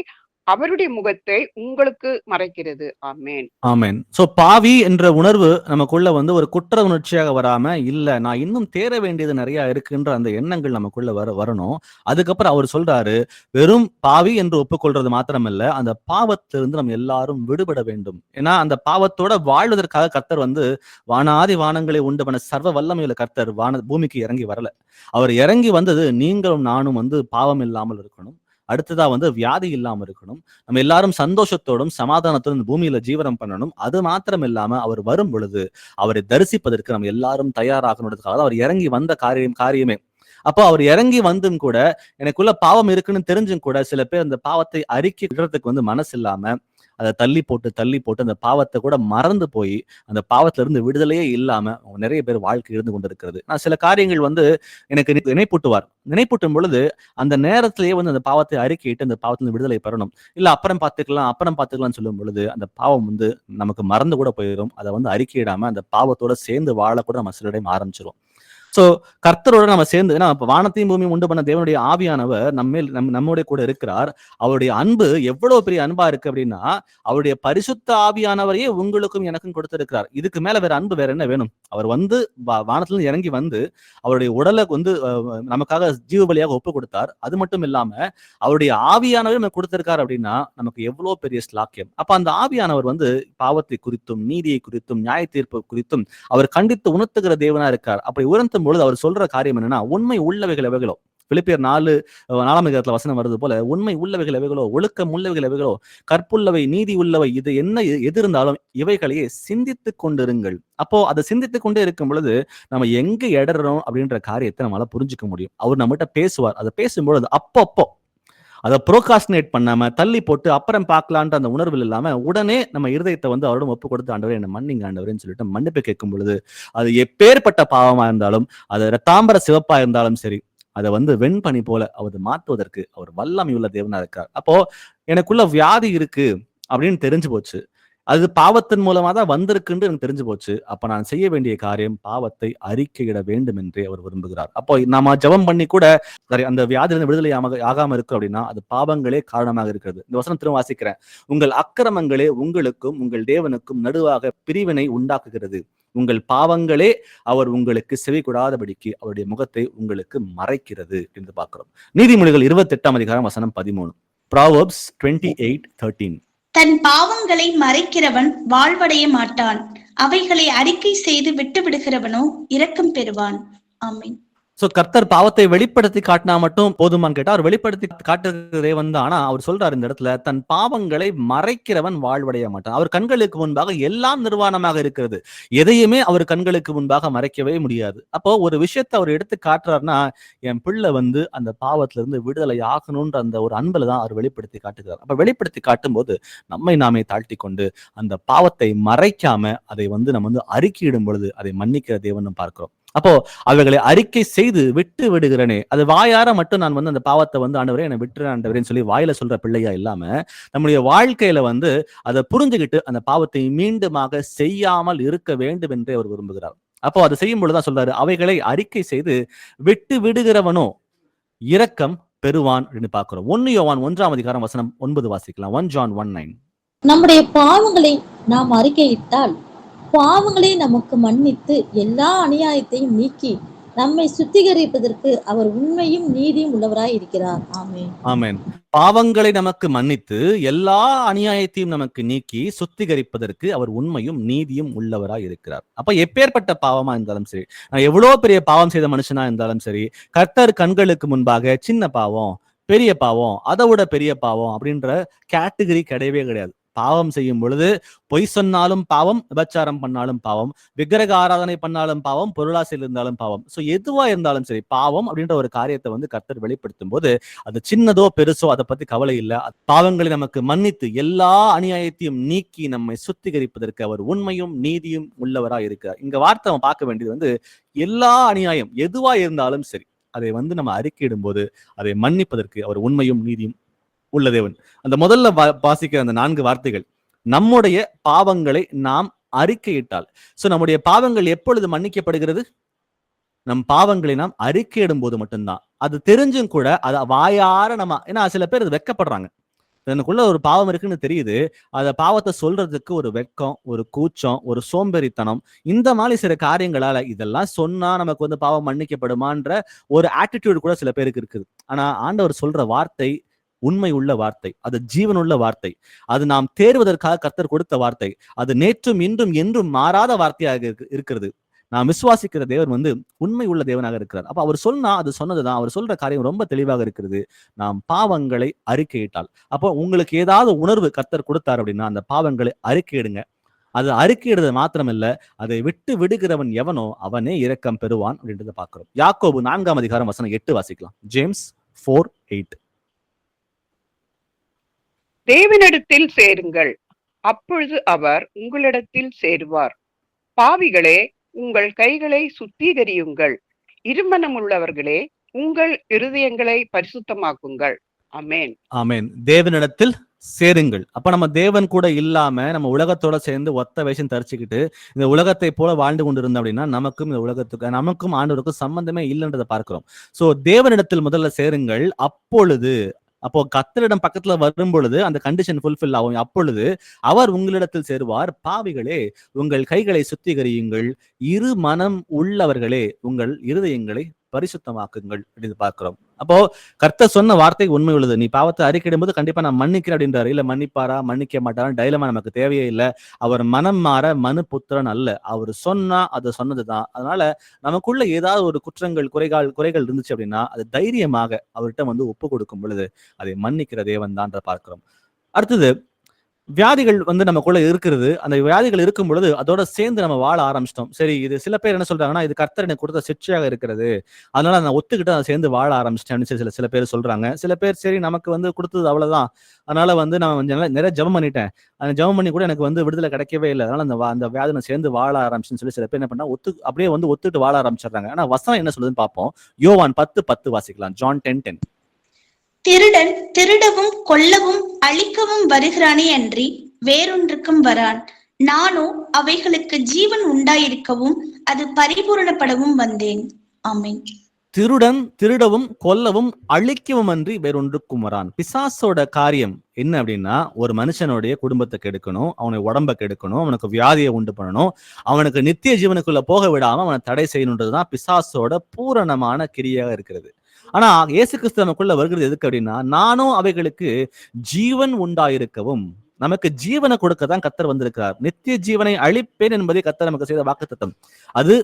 அவருடைய முகத்தை உங்களுக்கு மறைக்கிறது. ஆமென், ஆமென். சோ பாவி என்ற உணர்வு நமக்குள்ள வந்து ஒரு குற்ற உணர்ச்சியாக வராம, இல்ல நான் இன்னும் தேர வேண்டியது நிறைய இருக்குன்ற அந்த எண்ணங்கள் நமக்குள்ள வரணும். அதுக்கப்புறம் அவர் சொல்றாரு, வெறும் பாவி என்று ஒப்புக்கொள்றது மாத்திரமல்ல, அந்த பாவத்திலிருந்து நம்ம எல்லாரும் விடுபட வேண்டும். ஏன்னா அந்த பாவத்தோட வாழ்வதற்காக கர்த்தர் வந்து வானாதி வானங்களை உண்டு பண்ண சர்வ வல்லமையுள்ள கர்த்தர் பூமிக்கு இறங்கி வரல. அவர் இறங்கி வந்தது நீங்களும் நானும் வந்து பாவம் இல்லாமல் இருக்கணும், அடுத்ததா வந்து வியாதி இல்லாம இருக்கணும், நம்ம எல்லாரும் சந்தோஷத்தோடும் சமாதானத்தோடும் இந்த பூமியில ஜீவனம் பண்ணணும். அது மாத்திரம் இல்லாம அவர் வரும் பொழுது அவரை தரிசிப்பதற்கு நம்ம எல்லாரும் தயாராகணுன்றதுக்காக அவர் இறங்கி வந்த காரியமே. அப்போ அவர் இறங்கி வந்தும் கூட எனக்குள்ள பாவம் இருக்குன்னு தெரிஞ்சும் கூட சில பேர் அந்த பாவத்தை அறிக்கை விடுறதுக்கு வந்து மனசு இல்லாம அதை தள்ளி போட்டு அந்த பாவத்தை கூட மறந்து போய் அந்த பாவத்துல இருந்து விடுதலையே இல்லாம நிறைய பேர் வாழ்க்கை இருந்து கொண்டிருக்கிறது. நான் சில காரியங்கள் வந்து எனக்கு நினைப்பூட்டும் பொழுது அந்த நேரத்திலேயே வந்து அந்த பாவத்தை அறிக்கையிட்டு அந்த பாவத்திலிருந்து விடுதலை பெறணும். இல்ல அப்புறம் பார்த்துக்கலாம்னு சொல்லும் பொழுது அந்த பாவம் வந்து நமக்கு மறந்து கூட போயிடும். அதை வந்து அறிக்கையிடாம அந்த பாவத்தோட சேர்ந்து வாழ கூட நம்ம சில டைம் ஆரம்பிச்சிடும். சோ கர்த்தரோட நம்ம சேர்ந்து, ஏன்னா வானத்தையும் பூமியும் உண்டு பண்ண தேவனுடைய ஆவியானவர் நம்முடைய கூட இருக்கிறார். அவருடைய அன்பு எவ்வளவு பெரிய அன்பா இருக்கு அப்படின்னா, அவருடைய பரிசுத்த ஆவியானவரையே உங்களுக்கும் எனக்கும் கொடுத்திருக்கிறார். இதுக்கு மேல வேற அன்பு வேற என்ன வேணும்? அவர் வந்து வானத்துல இருந்து இறங்கி வந்து அவருடைய உடலை வந்து நமக்காக ஜீவ பலியாக ஒப்பு கொடுத்தார். அது மட்டும் இல்லாம அவருடைய ஆவியானவர் நமக்கு கொடுத்திருக்காரு அப்படின்னா நமக்கு எவ்வளவு பெரிய ஸ்லாக்கியம். அப்ப அந்த ஆவியானவர் வந்து பாவத்தை குறித்தும் நீதியை குறித்தும் நியாய தீர்ப்பு குறித்தும் அவர் கண்டித்து உணர்த்துகிற தேவனா இருக்கார். அப்படி உணர்த்தும் பொழுது அவர் சொல்ற காரியம் என்னன்னா, உண்மை உள்ளவைகள் எவைகளோ, பிலிப்பியர் 4:4 வசனம் வருது போல, உண்மை உள்ளவைகள் எவைகளோ, ஒழுக்கம் உள்ளவைகள் எவைகளோ, கற்புள்ளவை, நீதி உள்ளவை, இது என்ன எது இருந்தாலும் இவைகளையே சிந்தித்துக் கொண்டிருங்கள். அப்போ அதை சிந்தித்துக் கொண்டே இருக்கும் பொழுது நம்ம எங்க இடறோம் அப்படின்ற காரியத்தை நம்மளால புரிஞ்சுக்க முடியும். அவர் நம்மகிட்ட பேசுவார். அதை பேசும்பொழுது அப்பப்போ அதை ப்ரோகாஸ்டினேட் பண்ணாம தள்ளி போட்டு அப்புறம் பார்க்கலான்ற அந்த உணர்வில் இல்லாம உடனே நம்ம இருதயத்தை வந்து அவரோட ஒப்பு கொடுத்து, ஆண்டவரே என்ன மன்னிங்க ஆண்டவரேன்னு சொல்லிட்டு மன்னிப்பு கேட்கும் பொழுது, அது எப்பேற்பட்ட பாவமா இருந்தாலும், அது ரத்தாம்பர சிவப்பா இருந்தாலும் சரி, அதை வந்து வெண்பனி போல அவர் மாற்றுவதற்கு அவர் வல்லமையுள்ள தேவனா இருக்கார். அப்போ எனக்குள்ள வியாதி இருக்கு அப்படின்னு தெரிஞ்சு போச்சு, அது பாவத்தின் மூலமா தான் வந்திருக்குன்னு எனக்கு தெரிஞ்சு போச்சு. அப்ப நான் செய்ய வேண்டிய காரியம் பாவத்தை அறிக்கையிட வேண்டும் என்றே அவர் விரும்புகிறார். அப்போ நாம ஜெபம் பண்ணி கூட அந்த வியாதியிலிருந்து விடுதலை ஆகாம இருக்கு அப்படின்னா அது பாவங்களே காரணமாக இருக்கிறது. இந்த வசனம் திரும்ப வாசிக்கிறேன். உங்கள் அக்கிரமங்களே உங்களுக்கும் உங்கள் தேவனுக்கும் நடுவாக பிரிவினை உண்டாக்குகிறது. உங்கள் பாவங்களே அவர் உங்களுக்கு செவி கொடாதபடிக்கு அவருடைய முகத்தை உங்களுக்கு மறைக்கிறது என்று பார்க்கிறோம். நீதிமொழிகள் 28 வசனம் 13. Proverbs 28:13. தன் பாவங்களை மறைக்கிறவன் வாழ்வடைய மாட்டான், அவைகளை அறிக்கை செய்து விட்டு விடுகிறவனோ இரக்கம் பெறுவான். ஆமென். சோ கர்த்தர் பாவத்தை வெளிப்படுத்தி காட்டினா மட்டும் போதுமான்னு கேட்டா, அவர் வெளிப்படுத்தி காட்டுறதே வந்து, ஆனா அவர் சொல்றாரு இந்த இடத்துல, தன் பாவங்களை மறைக்கிறவன் வாழ்வடைய மாட்டான். அவர் கண்களுக்கு முன்பாக எல்லாம் நிர்வாணமாக இருக்கிறது, எதையுமே அவர் கண்களுக்கு முன்பாக மறைக்கவே முடியாது. அப்போ ஒரு விஷயத்தை அவர் எடுத்து காட்டுறாருன்னா, என் பிள்ளை வந்து அந்த பாவத்துல இருந்து விடுதலை ஆகணும்ன்ற அந்த ஒரு அன்புல தான் அவர் வெளிப்படுத்தி காட்டுகிறார். அப்ப வெளிப்படுத்தி காட்டும் போது நம்மை நாமே தாழ்த்தி கொண்டு அந்த பாவத்தை மறைக்காம அதை வந்து நம்ம வந்து அறிக்கையிடும் பொழுது அதை மன்னிக்கிற தேவன் பார்க்கிறோம். அப்போ அவைகளை அறிக்கை செய்து விட்டு விடுகிறனே, அது வாயார மட்டும் நான் வந்து அந்த பாவத்தை வந்து ஆண்டவரே என்னை விட்டுறேன் ஆண்டவரேன்னு சொல்லி வாயில சொல்ற பிள்ளையா இல்லாம, நம்முடைய வாழ்க்கையில வந்து அதை புரிஞ்சுக்கிட்டு அந்த பாவத்தை மீண்டுமாக செய்யாமல் இருக்க வேண்டும் என்றே அவர் விரும்புகிறார். அப்போ அதை செய்யும் பொழுதுதான் சொல்றாரு, அவைகளை அறிக்கை செய்து விட்டு விடுகிறவனோ இரக்கம் பெறுவான் அப்படின்னு பார்க்கிறோம். 1 யோவான் 1 வசனம் 9 வாசிக்கலாம். 1 John 1:9. நம்முடைய பாவங்களை நாம் அறிக்கையிட்டால் பாவங்களை நமக்கு மன்னித்து எல்லா அநியாயத்தையும் நீக்கி நம்மை சுத்திகரிப்பதற்கு அவர் உண்மையும் நீதியும் உள்ளவராய் இருக்கிறார். ஆமென். ஆமென். பாவங்களை நமக்கு மன்னித்து எல்லா அநியாயத்தையும் நமக்கு நீக்கி சுத்திகரிப்பதற்கு அவர் உண்மையும் நீதியும் உள்ளவராய் இருக்கிறார். அப்ப எப்பேற்பட்ட பாவமா இருந்தாலும் சரி, நான் எவ்வளவு பெரிய பாவம் செய்த மனுஷனா இருந்தாலும் சரி, கர்த்தர் கண்களுக்கு முன்பாக சின்ன பாவம், பெரிய பாவம், அதை விட பெரிய பாவம் அப்படின்ற கேட்டகரி கிடையவே கிடையாது. பாவம் செய்யும் பொழுது பொய் சொன்னாலும் பாவம், விபச்சாரம் பண்ணாலும் பாவம், விக்கிரக ஆராதனை பண்ணாலும் பாவம், பொருளாசையில் இருந்தாலும் பாவம். சோ எதுவா இருந்தாலும் சரி, பாவம் அப்படின்ற ஒரு காரியத்தை வந்து கர்த்தர் வெளிப்படுத்தும் போது அது சின்னதோ பெருசோ அதை பத்தி கவலை இல்லை. பாவங்களை நமக்கு மன்னித்து எல்லா அநியாயத்தையும் நீக்கி நம்மை சுத்திகரிப்பதற்கு அவர் உண்மையும் நீதியும் உள்ளவரா இருக்கிறார். இங்க வார்த்தை நம்ம பார்க்க வேண்டியது வந்து எல்லா அநியாயம் எதுவா இருந்தாலும் சரி, அதை வந்து நம்ம அறிக்கையிடும் போது அதை மன்னிப்பதற்கு அவர் உண்மையும் நீதியும் உள்ள தேவன். அந்த முதல்ல வாசிக்கிற அந்த 4 வார்த்தைகள், நம்முடைய பாவங்களை நாம் அறிக்கையிட்டால். சோ நம்முடைய பாவங்கள் எப்பொழுது மன்னிக்கப்படுகிறது? நம் பாவங்களை நாம் அறிக்கையிடும் போது மட்டும்தான். அது தெரிஞ்சும் கூட அதை வாயார நம்ம, ஏன்னா சில பேர் அது வெட்கப்படுறாங்க, எனக்குள்ள ஒரு பாவம் இருக்குன்னு தெரியுது, அந்த பாவத்தை சொல்றதுக்கு ஒரு வெட்கம், ஒரு கூச்சம், ஒரு சோம்பேறித்தனம், இந்த மாதிரி சில காரியங்களால இதெல்லாம் சொன்னா நமக்கு வந்து பாவம் மன்னிக்கப்படுமான்ற ஒரு ஆட்டிடியூட் கூட சில பேருக்கு இருக்குது. ஆனா ஆண்டவர் சொல்ற வார்த்தை உண்மை உள்ள வார்த்தை, அது ஜீவனுள்ள வார்த்தை, அது நாம் தேர்வதற்காக கர்த்தர் கொடுத்த வார்த்தை, அது நேற்றும் இன்றும் என்றும் மாறாத வார்த்தையாக இருக்கிறது. நாம் விசுவாசிக்கிற தேவன் வந்து உண்மை உள்ள தேவனாக இருக்கிறார். அப்ப அவர் சொன்னா அது சொன்னதுதான். அவர் சொல்ற காரியம் ரொம்ப தெளிவாக இருக்கிறது. நாம் பாவங்களை அறிக்கையிட்டால், அப்போ உங்களுக்கு ஏதாவது உணர்வு கர்த்தர் கொடுத்தார் அப்படின்னா அந்த பாவங்களை அறிக்கையிடுங்க. அது அறிக்கையிடுறது மாத்திரமல்ல, அதை விட்டு விடுகிறவன் எவனோ அவனே இரக்கம் பெறுவான் அப்படின்றத பார்க்கிறோம். யாக்கோபு 4 வசனம் 8 வாசிக்கலாம். ஜேம்ஸ் 4:8. தேவனிடத்தில் சேருங்கள், அப்பொழுது அவர் உங்களிடத்தில் சேருவார். பாவிகளே, உங்கள் கைகளை சுத்திகரியுங்கள், இருமனம் உள்ளவர்களே, உங்கள் இருதயங்களை பரிசுத்தமாக்குங்கள். ஆமென். ஆமென். தேவனிடத்தில் சேருங்கள். அப்ப நம்ம தேவன் கூட இல்லாம நம்ம உலகத்தோட சேர்ந்து ஒத்த வேஷம் தரிச்சுக்கிட்டு இந்த உலகத்தை போல வாழ்ந்து கொண்டிருந்தோம் அப்படின்னா நமக்கும் இந்த உலகத்துக்கு நமக்கும் ஆண்டவருக்கும் சம்பந்தமே இல்லைன்றதை பார்க்கிறோம். சோ தேவனிடத்தில் முதல்ல சேருங்கள். அப்போ கர்த்தரிடம் பக்கத்துல வரும் பொழுது அந்த கண்டிஷன் ஃபுல்ஃபில் ஆகும். அப்பொழுது அவர் உங்களிடத்தில் சேருவார். பாவிகளே, உங்கள் கைகளை சுத்திகரியுங்கள், இரு மனம் உள்ளவர்களே உங்கள் இருதயங்களை பரிசுத்தமாக்குங்கள் அப்படின்னு பார்க்கிறோம். அப்போ கர்த்தர் சொன்ன வார்த்தை உண்மை உள்ளது. நீ பாவத்தை அறிக்கையிடும் போது கண்டிப்பா நான் மன்னிக்கிறேன் அப்படின்றாரு. இல்ல மன்னிப்பாரா மன்னிக்க மாட்டாரா டைலமா நமக்கு தேவையே இல்லை. அவர் மனம் மாற மனு புத்திரன் அல்ல. அவர் சொன்னா அது சொன்னதுதான். அதனால நமக்குள்ள ஏதாவது ஒரு குறைகள் இருந்துச்சு அப்படின்னா அது தைரியமாக அவர்கிட்ட வந்து ஒப்பு கொடுக்கும் பொழுது அதை மன்னிக்கிற தேவன் தான் பார்க்கிறோம். அடுத்தது வியாதிகள் வந்து நமக்குள்ள இருக்கிறது. அந்த வியாதிகள் இருக்கும் பொழுது அதோட சேர்ந்து நம்ம வாழ ஆரம்பிச்சிட்டோம். சரி, இது சில பேர் என்ன சொல்றாங்கன்னா, இது கர்த்தர் எனக்கு கொடுத்த சிக்ஷையாக இருக்கிறது, அதனால நான் ஒத்துக்கிட்டு அதை சேர்ந்து வாழ ஆரம்பிச்சிட்டேன் சில பேர் சொல்றாங்க. சில பேர் சரி நமக்கு வந்து கொடுத்தது அவ்வளவுதான், அதனால வந்து நான் நிறைய ஜெபம் பண்ணிட்டேன், அந்த ஜெபம் பண்ணி கூட எனக்கு வந்து விடுதலை கிடைக்கவே இல்லை, அதனால அந்த வியாதி நான் சேர்ந்து வாழ ஆரம்பிச்சுன்னு சொல்லி சில பேர் என்ன பண்ணா அப்படியே வந்து ஒத்துட்டு வாழ ஆரம்பிச்சிடுறாங்க. ஆனா வசனம் என்ன சொல்லுதுன்னு பார்ப்போம். யோவான் 10:10 வாசிக்கலாம். ஜான் 10:10. திருடன் திருடவும் கொல்லவும் அழிக்கவும் வருகிறானே அன்றி வேறொன்றுக்கும் வரான். நானோ அவைகளுக்கு ஜீவன் உண்டாயிருக்கவும் அது பரிபூரணப்படவும் வந்தேன். ஆமென். திருடன் திருடவும் கொல்லவும் அழிக்கவும் அன்றி வேறொன்றுக்கும் வரான். பிசாசோட காரியம் என்ன அப்படின்னா, ஒரு மனுஷனுடைய குடும்பத்தை கெடுக்கணும், அவனை உடம்ப கெடுக்கணும், அவனுக்கு வியாதியை உண்டு பண்ணணும், அவனுக்கு நித்திய ஜீவனுக்குள்ள போக விடாம அவனை தடை செய்யணுன்றதுதான் பிசாசோட பூரணமான கிரியாக இருக்கிறது. ஆனா இயேசு கிறிஸ்து நமக்குள்ள வருகிறது எதுக்கு அப்படின்னா, நானும் அவைகளுக்கு ஜீவன் உண்டாயிருக்கவும், நமக்கு ஜீவனை கொடுக்கதான் கர்த்தர் வந்திருக்கிறார். நித்திய ஜீவனை அழிப்பேன் என்பதை கர்த்தர் நமக்கு செய்த வாக்குத்தத்தம். அது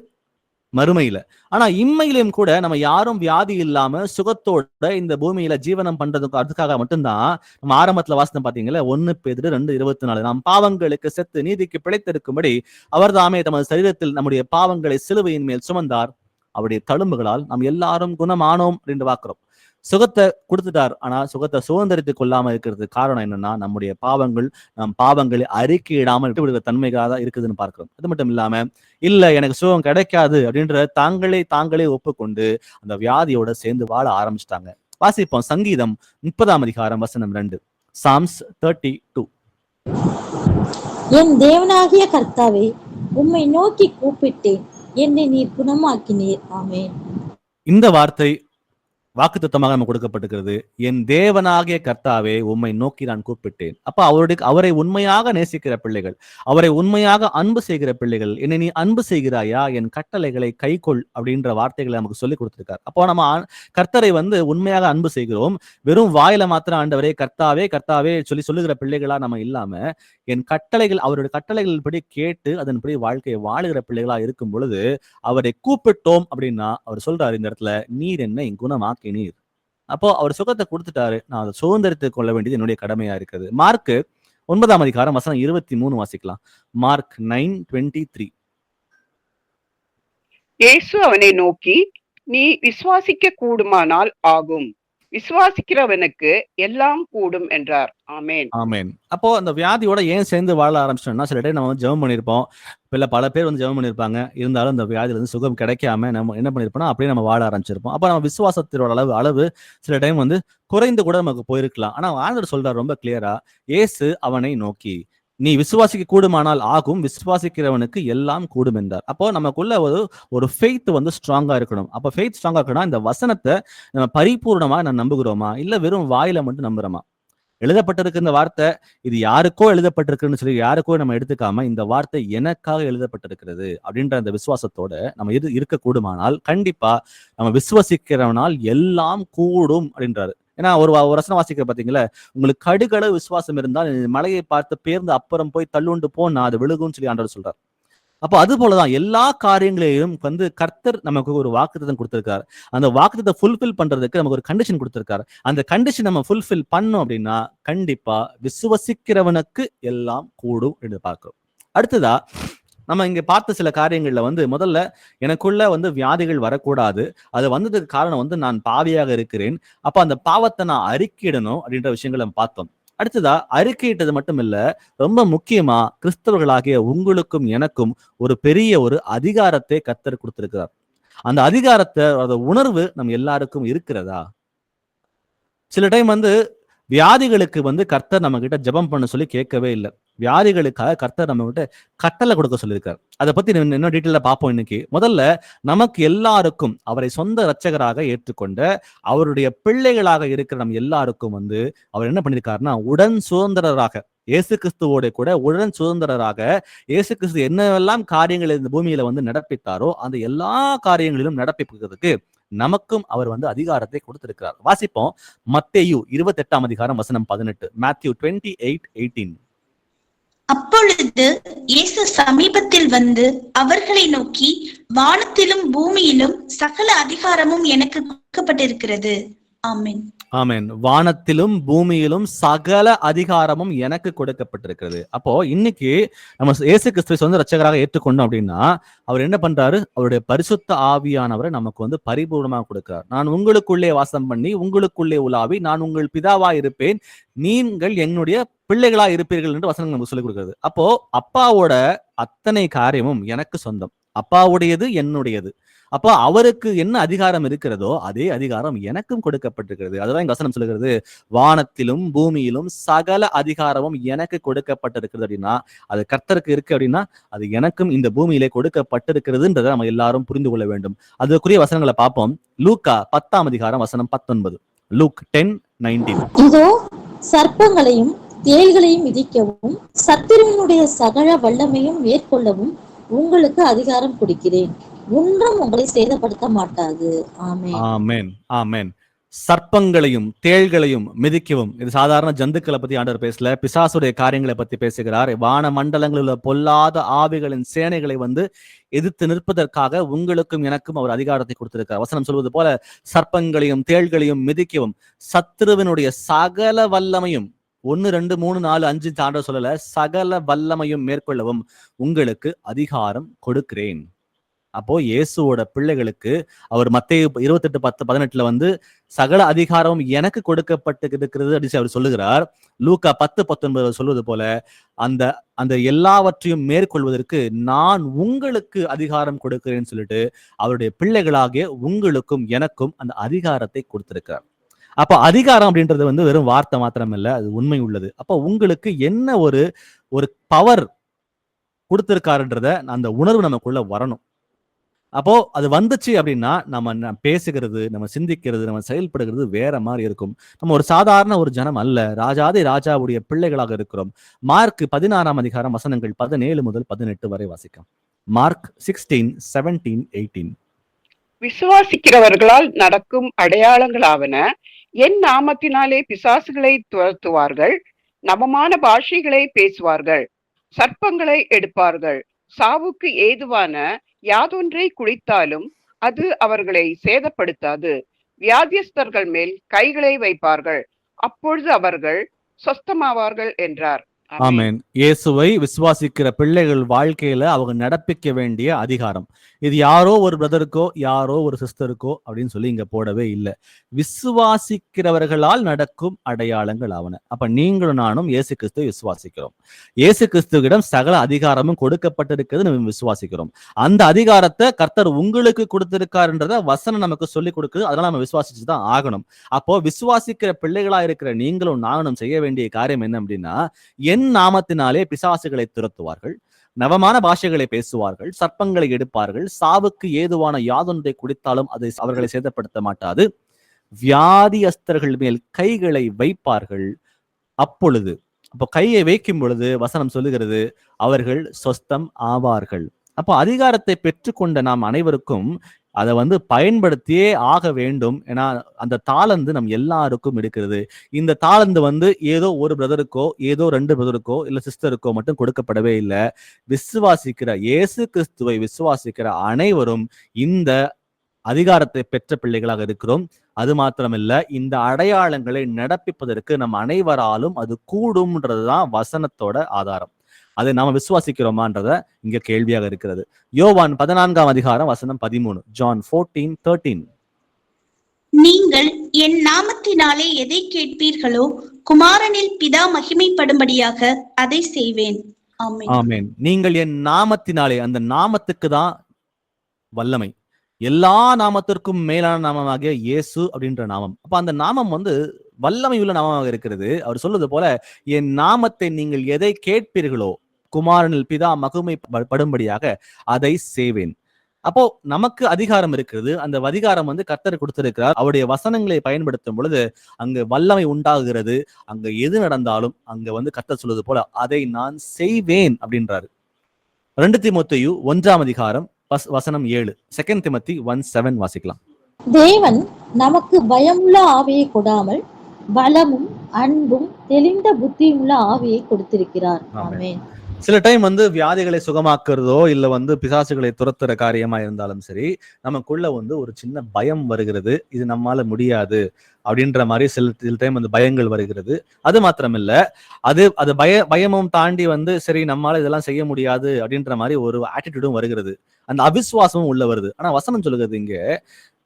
மறுமையில. ஆனா இம்மையிலும் கூட நம்ம யாரும் வியாதி இல்லாம சுகத்தோட இந்த பூமியில ஜீவனம் பண்றதுக்கு அதுக்காக மட்டும்தான் நம்ம ஆரம்பத்துல வாசனம் பாத்தீங்களா, 1 பேதுரு 2:24, நாம் பாவங்களுக்கு செத்து நீதிக்கு பிழைத்திருக்கும்படி அவர் தாமே தமது சரீரத்தில் நம்முடைய பாவங்களை சிலுவையின் மேல் சுமந்தார், அவருடைய தழும்புகளால் நாம் எல்லாரும் குணமானோம் அப்படின்னு பார்க்கிறோம். சுகத்தை கொடுத்துட்டார், ஆனா சுகத்தை சுதந்திரித்துக் கொள்ளாம இருக்கிறது காரணம் என்னன்னா, நம்முடைய பாவங்கள், நம் பாவங்களை அறிக்கையிடாமல் விட்டு விடுகிற தன்மைக்காக தான் இருக்குதுன்னு பார்க்கிறோம். அது மட்டும் இல்லாம இல்ல எனக்கு சுகம் கிடைக்காது அப்படின்ற தாங்களே ஒப்புக்கொண்டு அந்த வியாதியோட சேர்ந்து வாழ ஆரம்பிச்சிட்டாங்க. வாசிப்போம் சங்கீதம் 30:2. சாம்ஸ் 32. என் தேவனாகிய கர்த்தாவே, உம்மை நோக்கி கூப்பிட்டேன், என்னை நீர் குணமாக்கினீர். ஆமென். இந்த வார்த்தை வாக்குத்தத்தமாக நமக்கு கொடுக்கப்பட்டிருக்கிறது. என் தேவனாகிய கர்த்தாவே, உம்மை நோக்கி நான் கூப்பிட்டேன். அப்ப அவரை உண்மையாக நேசிக்கிற பிள்ளைகள், அவரை உண்மையாக அன்பு செய்கிற பிள்ளைகள், என்னை நீ அன்பு செய்கிறாயா, என் கட்டளைகளை கைக்கொள் அப்படின்ற வார்த்தைகளை நமக்கு சொல்லி கொடுத்திருக்கார். அப்போ நம்ம கர்த்தரை வந்து உண்மையாக அன்பு செய்கிறோம். வெறும் வாயில மாத்திரம் ஆண்டவரே கர்த்தாவே கர்த்தாவே சொல்லுகிற பிள்ளைகளா நம்ம இல்லாம, என் கட்டளைகள், அவருடைய கட்டளைகள் படி கேட்டு அதன்படி வாழ்க்கையை வாழுகிற பிள்ளைகளா இருக்கும் பொழுது அவரை கூப்பிட்டோம் அப்படின்னா அவர் சொல்றாரு இந்த இடத்துல, நீர் என்னை குணமாக்கினீர். அப்போ அவர் சுகத்தை கொடுத்துட்டாரு, நான் அதை சுதந்திரத்துக் கொள்ள வேண்டியது என்னுடைய கடமையா இருக்குது. மார்க் 9:23 வாசிக்கலாம். மார்க் 9:23. இயேசு அவனை நோக்கி, நீ விசுவாசிக்க கூடுமானால் ஆகும், விசுவாசிக்கிறவனுக்கு எல்லாம் கூடும் என்றார். ஆமேன். ஆமேன். அப்போ அந்த வியாதியோட ஏன் சேர்ந்து வாழ ஆரம்பிச்சோம்னா, சில டைம் நம்ம ஜெபம் பண்ணியிருப்போம், பல பேர் வந்து ஜெபம் பண்ணியிருப்பாங்க, இருந்தாலும் அந்த வியாதியில இருந்து சுகம் கிடைக்காம நம்ம என்ன பண்ணிருப்போம்னா அப்படியே நம்ம வாழ ஆரம்பிச்சிருப்போம். அப்ப நம்ம விசுவாசத்தோட அளவு சில டைம் வந்து குறைந்து கூட நமக்கு போயிருக்கலாம். ஆனா ஆண்டவர் சொல்றார் ரொம்ப கிளியரா, இயேசு அவனை நோக்கி, நீ விசுவாசிக்க கூடுமானால் ஆகும், விசுவாசிக்கிறவனுக்கு எல்லாம் கூடும் என்றார். அப்போ நமக்குள்ள ஒரு ஃபெய்த் வந்து ஸ்ட்ராங்கா இருக்கணும். அப்ப ஃபெய்த் ஸ்ட்ராங்கா இருக்கணும், இந்த வசனத்தை நம்ம பரிபூர்ணமா நான் நம்புகிறோமா, இல்ல வெறும் வாயில மட்டும் நம்புறோமா? எழுதப்பட்டிருக்கு இந்த வார்த்தை, இது யாருக்கோ எழுதப்பட்டிருக்குன்னு சொல்லி யாருக்கோ நம்ம எடுத்துக்காம, இந்த வார்த்தை எனக்காக எழுதப்பட்டிருக்கிறது அப்படின்ற அந்த விசுவாசத்தோட நம்ம இருக்கக்கூடுமானால் கண்டிப்பா நம்ம விசுவாசிக்கிறவனால் எல்லாம் கூடும் அப்படின்றாரு. ஏன்னா ஒரு வசனம் வாசிக்கிற பாத்தீங்களா, உங்களுக்கு கடுகளவு விசுவாசம் இருந்தால் மலையை பார்த்து பேர்ந்து அப்புறம் போய் தள்ளுண்டு போனா அது விழுகும்னு சொல்லி ஆண்டவர் சொல்றார். அப்போ அது போலதான் எல்லா காரியங்களையும் வந்து கர்த்தர் நமக்கு ஒரு வாக்குத்தத்தம் கொடுத்திருக்காரு. அந்த வாக்குத்தத்தை ஃபுல்ஃபில் பண்றதுக்கு நமக்கு ஒரு கண்டிஷன் கொடுத்திருக்காரு. அந்த கண்டிஷன் நம்ம ஃபுல்ஃபில் பண்ணோம் அப்படின்னா கண்டிப்பா விசுவசிக்கிறவனுக்கு எல்லாம் கூடும் என்று பார்க்கிறோம். அடுத்ததா நம்ம இங்க பார்த்த சில காரியங்கள்ல வந்து முதல்ல எனக்குள்ள வந்து வியாதிகள் வரக்கூடாது, அது வந்ததுக்கு காரணம் வந்து நான் பாவியாக இருக்கிறேன், அப்ப அந்த பாவத்தை நான் அறிக்கையிடணும் அப்படின்ற விஷயங்களை நம்ம பார்த்தோம். அடுத்ததா அறிக்கையிட்டது மட்டும் இல்ல, ரொம்ப முக்கியமா கிறிஸ்தவர்களாகிய உங்களுக்கும் எனக்கும் ஒரு பெரிய ஒரு அதிகாரத்தை கர்த்தர் கொடுத்திருக்கிறார். அந்த அதிகாரத்தை, அந்த உணர்வு நம்ம எல்லாருக்கும் இருக்கிறதா? சில டைம் வந்து வியாதிகளுக்கு வந்து கர்த்தர் நம்ம கிட்ட ஜெபம் பண்ண சொல்லி கேட்கவே இல்லை. வியாதிகளுக்காக கர்த்தர் நம்ம கிட்ட கட்டளை கொடுக்க சொல்லியிருக்காரு. அதை பத்தி இன்னும் டீட்டெயிலா பார்ப்போம் இன்னைக்கு. முதல்ல நமக்கு எல்லாருக்கும் அவரை சொந்த இரட்சகராக ஏற்றுக்கொண்ட அவருடைய பிள்ளைகளாக இருக்கிற நம்ம எல்லாருக்கும் வந்து அவர் என்ன பண்ணியிருக்காருன்னா உடன் சுதந்திரராக இயேசு கிறிஸ்துவோட கூட உடன் சுதந்திரராக இயேசு கிறிஸ்து என்னவெல்லாம் காரியங்களை இந்த பூமியில வந்து நடப்பித்தாரோ அந்த எல்லா காரியங்களிலும் நடப்பிக்கிறதுக்கு நமக்கும் அவர் வந்து அதிகாரத்தை கொடுத்திருக்கிறார். வாசிப்போம் மத்தேயு 28ஆம் அதிகாரம் வசனம் 18. மேத்யூ 28:18. அப்பொழுது இயேசு சமீபத்தில் வந்து அவர்களை நோக்கி, வானத்திலும் பூமியிலும் சகல அதிகாரமும் எனக்கு கொடுக்கப்பட்டிருக்கிறது. ஆமென். ஆமென். வானத்திலும் பூமியிலும் சகல அதிகாரமும் எனக்கு கொடுக்கப்பட்டிருக்கிறது. அப்போ இன்னைக்கு நம்ம இயேசு கிறிஸ்துவை சொந்த இரட்சகராக ஏற்றுக்கொண்டோம் அப்படின்னா அவர் என்ன பண்றாரு? அவருடைய பரிசுத்த ஆவியானவரை நமக்கு வந்து பரிபூர்ணமாக கொடுக்கிறார். நான் உங்களுக்குள்ளே வாசம் பண்ணி உங்களுக்குள்ளே உலாவி நான் உங்கள் பிதாவா இருப்பேன், நீங்கள் என்னுடைய பிள்ளைகளா இருப்பீர்கள் என்று வசனம் நமக்கு சொல்லிக் கொடுக்கிறது. அப்போ அப்பாவோட அத்தனை காரியமும் எனக்கு சொந்தம், அப்பாவுடையது என்னுடையது. அப்போ அவருக்கு என்ன அதிகாரம் இருக்கிறதோ அதே அதிகாரம் எனக்கும் கொடுக்கப்பட்டிருக்கிறது. அதுதான் இங்க வசனம் சொல்லுகிறது, வானத்திலும் பூமியிலும் சகல அதிகாரமும் எனக்கு கொடுக்கப்பட்டிருக்கிறது அப்படின்னா அது கர்த்தருக்கு இருக்கு அப்படின்னா அது எனக்கும் இந்த பூமியிலே கொடுக்கப்பட்டிருக்கிறதுன்றதை நம்ம எல்லாரும் புரிந்து கொள்ள வேண்டும். அதுக்குரிய வசனங்களை பார்ப்போம். லூக்கா 10ஆம் அதிகாரம் வசனம் 19. லூக் 10:19. இதோ சர்ப்பங்களையும் தேள்களையும் மிதிக்கவும் சத்துருவினுடைய சகல வல்லமையும் மேற்கொள்ளவும் உங்களுக்கு அதிகாரம் கொடுக்கிறேன், ஒன்றும் உங்களை சேதப்படுத்த மாட்டாது. ஆமென். ஆமென். ஆமென். சர்ப்பங்களையும் தேள்களையும் மிதிக்கவும், இது சாதாரண ஜந்துக்களை பத்தி ஆண்டவர் பேசல, பிசாசுடைய காரியங்களை பத்தி பேசுகிறார். வான மண்டலங்களில் உள்ள பொல்லாத ஆவிகளின் சேனைகளை வந்து எதிர்த்து நிற்பதற்காக உங்களுக்கும் எனக்கும் அவர் அதிகாரத்தை கொடுத்திருக்கிறார். வசனம் சொல்வது போல சர்ப்பங்களையும் தேள்களையும் மிதிக்கவும் சத்துருவினுடைய சகல வல்லமையும் 1 2 3 4 5 ஆண்டவர் சொல்லல, சகல வல்லமையும் மேற்கொள்ளவும் உங்களுக்கு அதிகாரம் கொடுக்கிறேன். அப்போ இயேசுவோட பிள்ளைகளுக்கு அவர் மத்தேயு 28:10-18 வந்து சகல அதிகாரமும் எனக்கு கொடுக்கப்பட்டு இருக்கிறது அப்படின்னு அவர் சொல்லுகிறார். லூக்கா 10:19 சொல்வது போல அந்த அந்த எல்லாவற்றையும் மேற்கொள்வதற்கு நான் உங்களுக்கு அதிகாரம் கொடுக்கிறேன்னு சொல்லிட்டு அவருடைய பிள்ளைகளாகிய உங்களுக்கும் எனக்கும் அந்த அதிகாரத்தை கொடுத்திருக்கிறார். அப்ப அதிகாரம் அப்படின்றது வந்து வெறும் வார்த்தை மாத்திரம் இல்ல, அது உண்மை உள்ளது. அப்ப உங்களுக்கு என்ன ஒரு பவர் கொடுத்திருக்காருன்றத அந்த உணர்வு நமக்குள்ள வரணும். அப்போ அது வந்துச்சு அப்படின்னா நம்ம பேசுகிறது, நம்ம சிந்திக்கிறது, நம்ம செயல்படுகிறது வேற மாதிரி இருக்கும். நம்ம ஒரு சாதாரண ஒரு ஜனம் அல்ல, ராஜாதி ராஜாவுடைய பிள்ளைகளாக இருக்கிறோம். மார்க் 16ஆம் அதிகாரம் வசனங்கள் 17 முதல் 18 வரை வாசிക്കാം. மார்க் 16:17-18. விசுவாசிக்கிறவர்களால் நடக்கும் அடையாளங்களாவன, என் நாமத்தினாலே பிசாசுகளை துரத்துவார்கள், நவமான பாஷைகளை பேசுவார்கள், சர்ப்பங்களை எடுப்பார்கள், சாவுக்கு ஏதுவான யாதொன்றை குடித்தாலும் அது அவர்களை சேதப்படுத்தாது, வியாதியஸ்தர்கள் மேல் கைகளை வைப்பார்கள், அப்பொழுது அவர்கள் சொஸ்தமாவார்கள் என்றார். ஆமென். இயேசுவை விசுவாசிக்கிற பிள்ளைகள் வாழ்க்கையில அவங்க நடப்பிக்க வேண்டிய அதிகாரம் இது யாரோ ஒரு பிரதருக்கோ யாரோ ஒரு சிஸ்டருக்கோ அப்படின்னு சொல்லி இங்க போடவே இல்லை. விசுவாசிக்கிறவர்களால் நடக்கும் அடையாளங்கள் ஆவன. அப்ப நீங்களும் நானும் இயேசு கிறிஸ்துவை விசுவாசிக்கிறோம். இயேசு கிறிஸ்துவிடம் சகல அதிகாரமும் கொடுக்கப்பட்டிருக்கிறது நம்ம விசுவாசிக்கிறோம். அந்த அதிகாரத்தை கர்த்தர் உங்களுக்கு கொடுத்திருக்காருன்றத வசனம் நமக்கு சொல்லி கொடுக்குது. அதனால நம்ம விசுவாசிச்சுதான் ஆகணும். அப்போ விசுவாசிக்கிற பிள்ளைகளா இருக்கிற நீங்களும் நானும் செய்ய வேண்டிய காரியம் என்ன அப்படின்னா, என் நாமத்தினாலே பிசாசுகளை துரத்துவார்கள், நவமான பாஷைகளை பேசுவார்கள், சர்ப்பங்களை எடுப்பார்கள், சாவுக்கு ஏதுவான யாதொன்றை குடித்தாலும் அதை அவர்களை சேதப்படுத்த மாட்டாது, வியாதியஸ்தர்கள் மேல் கைகளை வைப்பார்கள், அப்பொழுது அப்போ கையை வைக்கும் பொழுது வசனம் சொல்லுகிறது அவர்கள் சொஸ்தம் ஆவார்கள். அப்போ அதிகாரத்தை பெற்றுக்கொண்ட நாம் அனைவருக்கும் அதை வந்து பயன்படுத்தியே ஆக வேண்டும். ஏன்னா அந்த தாளந்து நம் எல்லாருக்கும் இருக்கிறது. இந்த தாளந்து வந்து ஏதோ ஒரு பிரதருக்கோ ஏதோ 2 பிரதருக்கோ இல்ல சிஸ்டருக்கோ மட்டும் கொடுக்கப்படவே இல்லை. விசுவாசிக்கிற இயேசு கிறிஸ்துவை விசுவாசிக்கிற அனைவரும் இந்த அதிகாரத்தை பெற்ற பிள்ளைகளாக இருக்கிறோம். அது மாத்திரமில்ல, இந்த அடையாளங்களை நடப்பிப்பதற்கு நம் அனைவராலும் அது கூடும்ன்றதுதான் வசனத்தோட ஆதாரம். அதை நாம விசுவாசிக்கிறோமான்றத இங்க கேள்வியாக இருக்கிறது. யோவான் 14ஆம் அதிகாரம் வசனம் 13. ஜான் 14:13. நீங்கள் என் நாமத்தினாலே எதை கேட்பீர்களோ குமாரனில் பிதா மகிமைப்படும்படியாக அதை செய்வேன். ஆமென். ஆமென். நீங்கள் என் நாமத்தினாலே, அந்த நாமத்துக்கு தான் வல்லமை. எல்லா நாமத்திற்கும் மேலான நாமமாகிய இயேசு அப்படின்ற நாமம். அப்ப அந்த நாமம் வந்து வல்லமை உள்ள நாமமாக இருக்கிறது. அவர் சொல்வது போல, என் நாமத்தை நீங்கள் எதை கேட்பீர்களோ குமாரனில் பிதா மகிமை படும்படியாக அதை செய்வேன். அப்போ நமக்கு அதிகாரம் இருக்கிறது. அந்த அதிகாரம் வந்து கர்த்தர் கொடுத்திருக்கிறார். அவருடைய வசனங்களை பயன்படுத்தும் பொழுது அங்க வல்லமை உண்டாகுகிறது. அங்க எது நடந்தாலும் அங்க வந்து கர்த்தர் சொல்வது போல அதை நான் செய்வேன் அப்படின்றாரு. 2 தீமோத்தேயு 1ஆம் அதிகாரம் வசனம் 7. 2 திமோத்தி 1:7 வாசிக்கலாம். தேவன் நமக்கு பயமுள்ள ஆவியை கொடாமல் பலமும் அன்பும் தெளிந்த புத்தியுள்ள ஆவியை கொடுத்திருக்கிறார். ஆமென். சில டைம் வந்து வியாதிகளை சுகமாக்குறதோ இல்ல வந்து பிசாசுகளை துரத்துற காரியமா இருந்தாலும் சரி, நமக்குள்ள வந்து ஒரு சின்ன பயம் வருகிறது. இது நம்மால முடியாது அப்படின்ற மாதிரி சில டைம் வந்து பயங்கள் வருகிறது. அது மாத்திரமில்ல, அது பயமும் தாண்டி வந்து சரி நம்மால இதெல்லாம் செய்ய முடியாது அப்படின்ற மாதிரி ஒரு ஆட்டிடியூடும் வருகிறது. அந்த அவிசுவாசமும் உள்ள வருது. ஆனா வசனம் சொல்லுகிறது இங்க,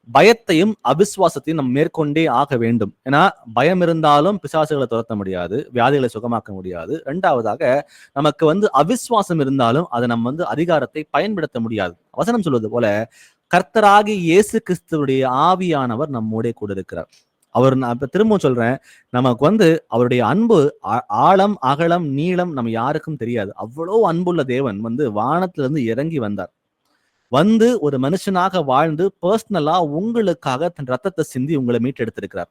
பயத்தையும் அவிசுவாசத்தையும் நம்ம மேற்கொண்டே ஆக வேண்டும். ஏன்னா பயம் இருந்தாலும் பிசாசுகளை துரத்த முடியாது, வியாதிகளை சுகமாக்க முடியாது. 2வதாக நமக்கு வந்து அவிசுவாசம் இருந்தாலும் அதை நம்ம வந்து அதிகாரத்தை பயன்படுத்த முடியாது. வசனம் சொல்வது போல கர்த்தராகி இயேசு கிறிஸ்துவுடைய ஆவியானவர் நம்மோட கூட இருக்கிறார். அவர், நான் இப்ப திரும்பவும் சொல்றேன், நமக்கு வந்து அவருடைய அன்பு ஆழம் அகலம் நீளம் நம்ம யாருக்கும் தெரியாது. அவ்வளோ அன்புள்ள தேவன் வந்து வானத்துல இருந்து இறங்கி வந்தார். வந்து ஒரு மனுஷனாக வாழ்ந்து பர்சனலா உங்களுக்காக தன் ரத்தத்தை சிந்தி உங்களை மீட்டெடுத்திருக்கிறார்.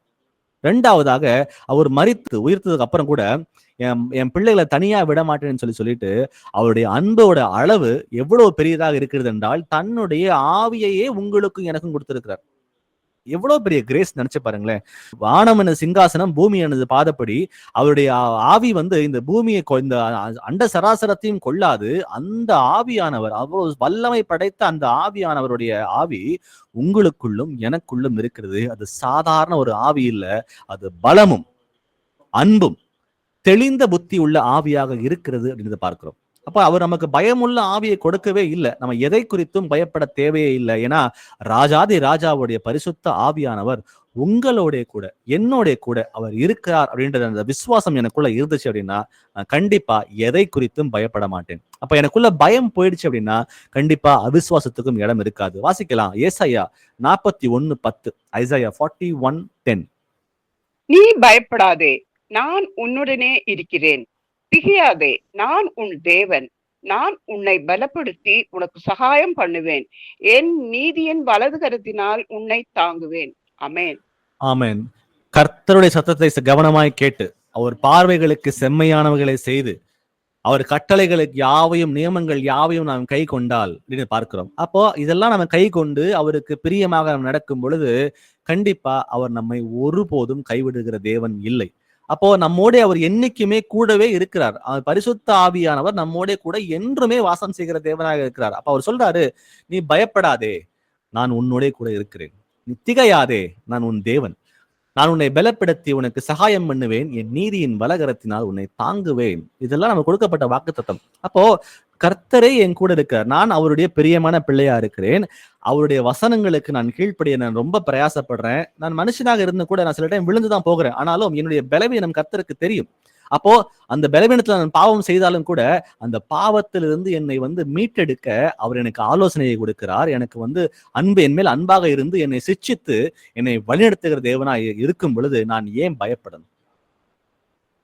2வதாக அவர் மரித்து உயிர்த்ததுக்கு அப்புறம் கூட என் பிள்ளைகளை தனியா விட மாட்டேன்னு சொல்லிட்டு அவருடைய அன்போட அளவு எவ்வளவு பெரியதாக இருக்கிறது என்றால் தன்னுடைய ஆவியையே உங்களுக்கும் எனக்கும் கொடுத்திருக்கிறார். எவ்வளவு பெரிய கிரேஸ் நினைச்சு பாருங்களேன். வானம் எனது சிங்காசனம், பூமி எனது பாதப்படி. அவருடைய ஆவி வந்து இந்த பூமியை இந்த அண்ட சராசரத்தையும் கொள்ளாது. அந்த ஆவியானவர், அவ்வளவு வல்லமை படைத்த அந்த ஆவியானவருடைய ஆவி உங்களுக்குள்ளும் எனக்குள்ளும் இருக்கிறது. அது சாதாரண ஒரு ஆவி இல்ல, அது பலமும் அன்பும் தெளிந்த புத்தி உள்ள ஆவியாக இருக்கிறது அப்படின்னு பார்க்கிறோம். அப்ப அவர் நமக்கு பயமுள்ள ஆவியை கொடுக்கவே இல்லை. நம்ம எதை குறித்தும் பயப்பட தேவையே இல்லை. ஏன்னா ராஜாதி ராஜாவுடைய பரிசுத்த ஆவியானவர் உங்களோட கூட என்னோட கூட அவர் இருக்கிறார் அப்படின்றது அந்த விசுவாசம் எனக்குள்ள இருந்துச்சு அப்படின்னா கண்டிப்பா எதை குறித்தும் பயப்பட மாட்டேன். அப்ப எனக்குள்ள பயம் போயிடுச்சு அப்படின்னா கண்டிப்பா அவிசுவாசத்துக்கும் இடம் இருக்காது. வாசிக்கலாம் ஏசாயா 41:10. ஐசாயா 41:10. நீ பயப்படாதே, நான் உன்னுடனே இருக்கிறேன். திகையாதே, நான் உன் தேவன். நான் உன்னை பலப்படுத்தி உனக்கு சகாயம் பண்ணுவேன். என் நீதியின் வலது கரத்தினால் உன்னை தாங்குவேன். ஆமென். ஆமென். கர்த்தருடைய சத்தத்தை கவனமாய் கேட்டு அவர் பார்வைகளுக்கு செம்மையானவர்களை செய்து அவர் கட்டளைகளுக்கு யாவையும் நியமங்கள் யாவையும் நாம் கை கொண்டால் அப்படின்னு பார்க்கிறோம். அப்போ இதெல்லாம் நம்ம கை கொண்டு அவருக்கு பிரியமாக நடக்கும் பொழுது கண்டிப்பா அவர் நம்மை ஒருபோதும் கைவிடுகிற தேவன் இல்லை. அப்போ நம்மோட அவர் என்னைக்குமே கூடவே இருக்கிறார். அவர் பரிசுத்த ஆவியானவர் நம்மோட கூட என்றுமே வாசம் செய்கிற தேவனாக இருக்கிறார். அப்ப அவர் சொல்றாரு, நீ பயப்படாதே, நான் உன்னோட கூட இருக்கிறேன். நீ திகையாதே, நான் உன் தேவன். நான் உன்னை பலப்படுத்தி உனக்கு சகாயம் பண்ணுவேன். என் நீதியின் வலகரத்தினால் உன்னை தாங்குவேன். இதெல்லாம் நமக்கு கொடுக்கப்பட்ட வாக்குத்தத்தம். அப்போ கர்த்தரே என் கூட இருக்கார். நான் அவருடைய பிரியமான பிள்ளையா இருக்கிறேன். அவருடைய வசனங்களுக்கு நான் கீழ்ப்படிய நான் ரொம்ப பிரயாசப்படுறேன். நான் மனுஷனாக இருந்து கூட நான் சில டைம் விழுந்துதான் போகிறேன். ஆனாலும் என்னுடைய பலவீனம் கர்த்தருக்கு தெரியும். அப்போ அந்த பலவீனத்துல நான் பாவம் செய்தாலும் கூட அந்த பாவத்திலிருந்து என்னை வந்து மீட்டெடுக்க அவர் எனக்கு ஆலோசனையை கொடுக்கிறார். எனக்கு வந்து என் மேல் அன்பாக இருந்து என்னை சிட்சித்து என்னை வழிநடத்துகிற தேவனா இருக்கும் பொழுது நான் ஏன் பயப்படணும்?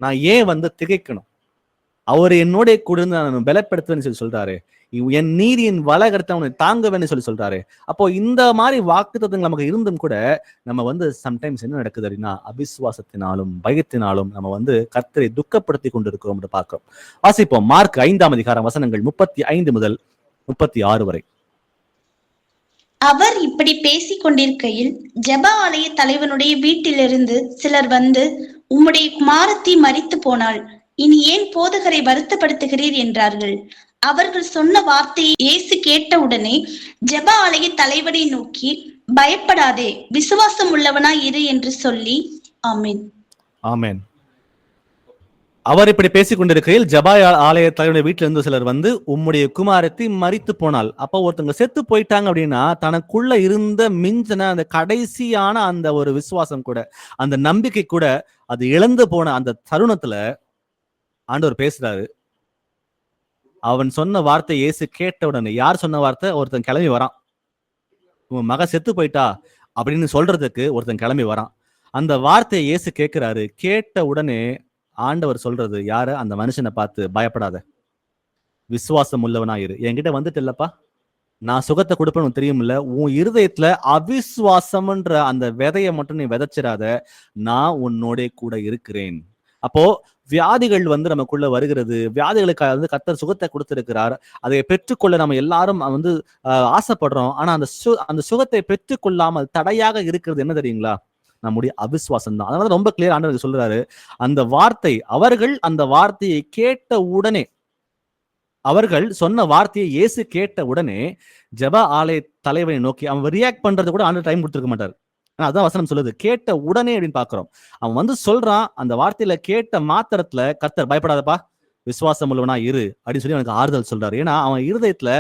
நான் ஏன் வந்து திகைக்கணும்? அவர் என்னோட கூட இருந்து நான் பலப்படுத்துவேன்னு சொல்றாரு. என் நீதியின் வலகரத்தை அவனை தாங்குவேன்னு சொல்றாரு. அப்போ இந்த மாதிரி வாக்குத்தத்தங்கள் நமக்கு இருந்தும் கூட நம்ம வந்து சம்டைம்ஸ் என்ன நடக்குது அப்படின்னா அவிசுவாசத்தினாலும் பயத்தினாலும் நம்ம வந்து கர்த்தரை துக்கப்படுத்தி கொண்டிருக்கிறோம் பார்க்கிறோம். வாசிப்போம் மார்க் 5ஆம் அதிகாரம் வசனங்கள் 35 முதல் 36 வரை. அவர் இப்படி பேசிக் கொண்டிருக்கையில் ஜெப ஆலய தலைவனுடைய வீட்டிலிருந்து சிலர் வந்து, உம்முடைய குமாரத்தி மரித்து போனாள், இனி ஏன் போதகரை வருத்தப்படுத்துகிறீர் என்றார்கள். அவர்கள் சொன்ன வார்த்தையை இயேசு கேட்டவுடனே ஜெப ஆலய தலைவனை நோக்கி, பயப்படாதே, விசுவாசம் உள்ளவனாய் இரு என்று சொல்லி, ஆமென். ஆமென். அவர் இப்படி பேசிக் கொண்டிருக்கையில் ஜெப ஆலய தலைவனுடைய வீட்டுல இருந்து சிலர் வந்து, உம்முடைய குமாரத்தி மரித்து போனாள். அப்போ ஒருத்தவங்க செத்து போயிட்டாங்க அப்படின்னா தனக்குள்ள இருந்த மிஞ்சின அந்த கடைசியான அந்த ஒரு விசுவாசம் கூட, அந்த நம்பிக்கை கூட அது இழந்து போன அந்த தருணத்துல ஆண்டவர் பேசுறாரு. அவன் சொன்ன வார்த்தை இயேசு கேட்ட உடனே, யார் சொன்ன வார்த்தை? ஒருத்தன் கிளம்பி வரான். உன் மக செத்து போயிட்டா அப்படின்னு சொல்றதுக்கு ஒருத்தன் கிளம்பி வரான். அந்த வார்த்தையை இயேசு கேட்கிறாரு. கேட்ட உடனே ஆண்டவர் சொல்றது யாரு? அந்த மனுஷனை பார்த்து, பயப்படாத, விசுவாசம் உள்ளவனா இரு. என்கிட்ட வந்துட்டு இல்லப்பா, நான் சுகத்தை கொடுப்பேன்னு தெரியுமில்ல, உன் இருதயத்துல அவிசுவாசம்ன்ற அந்த விதையை மட்டும் நீ விதைச்சிடாத, நான் உன்னோட கூட இருக்கிறேன். அப்போ வியாதிகள் வந்து நமக்குள்ள வருகிறது, வியாதிகளுக்கு வந்து கர்த்தர் சுகத்தை கொடுத்திருக்கிறார். அதை பெற்றுக்கொள்ள நம்ம எல்லாரும் வந்து ஆசைப்படுறோம். ஆனா அந்த சுகத்தை பெற்றுக்கொள்ளாமல் தடையாக இருக்கிறது என்ன தெரியுங்களா? நம்முடைய அவிசுவாசம் தான். அதனால ரொம்ப கிளியர் ஆண்டவர் சொல்றாரு, அந்த வார்த்தை, அவர்கள் அந்த வார்த்தையை கேட்ட உடனே, அவர்கள் சொன்ன வார்த்தையை இயேசு கேட்ட உடனே ஜெப ஆலய தலைவனை நோக்கி அவன் ரியாக்ட் பண்றது கூட ஆண்டவர் டைம் கொடுத்திருக்க மாட்டார். அதான் வசனம் சொல்லுது, கேட்ட உடனே அப்படின்னு பாக்குறோம். அவன் வந்து சொல்றான், அந்த வார்த்தையில கேட்ட மாத்திரத்துல கர்த்தர் பயப்படாதப்பா, விசுவாசம் உள்ளவனா இரு அப்படின்னு சொல்லி அவனுக்கு ஆறுதல் சொல்றாரு. ஏன்னா அவன் இருதயத்துல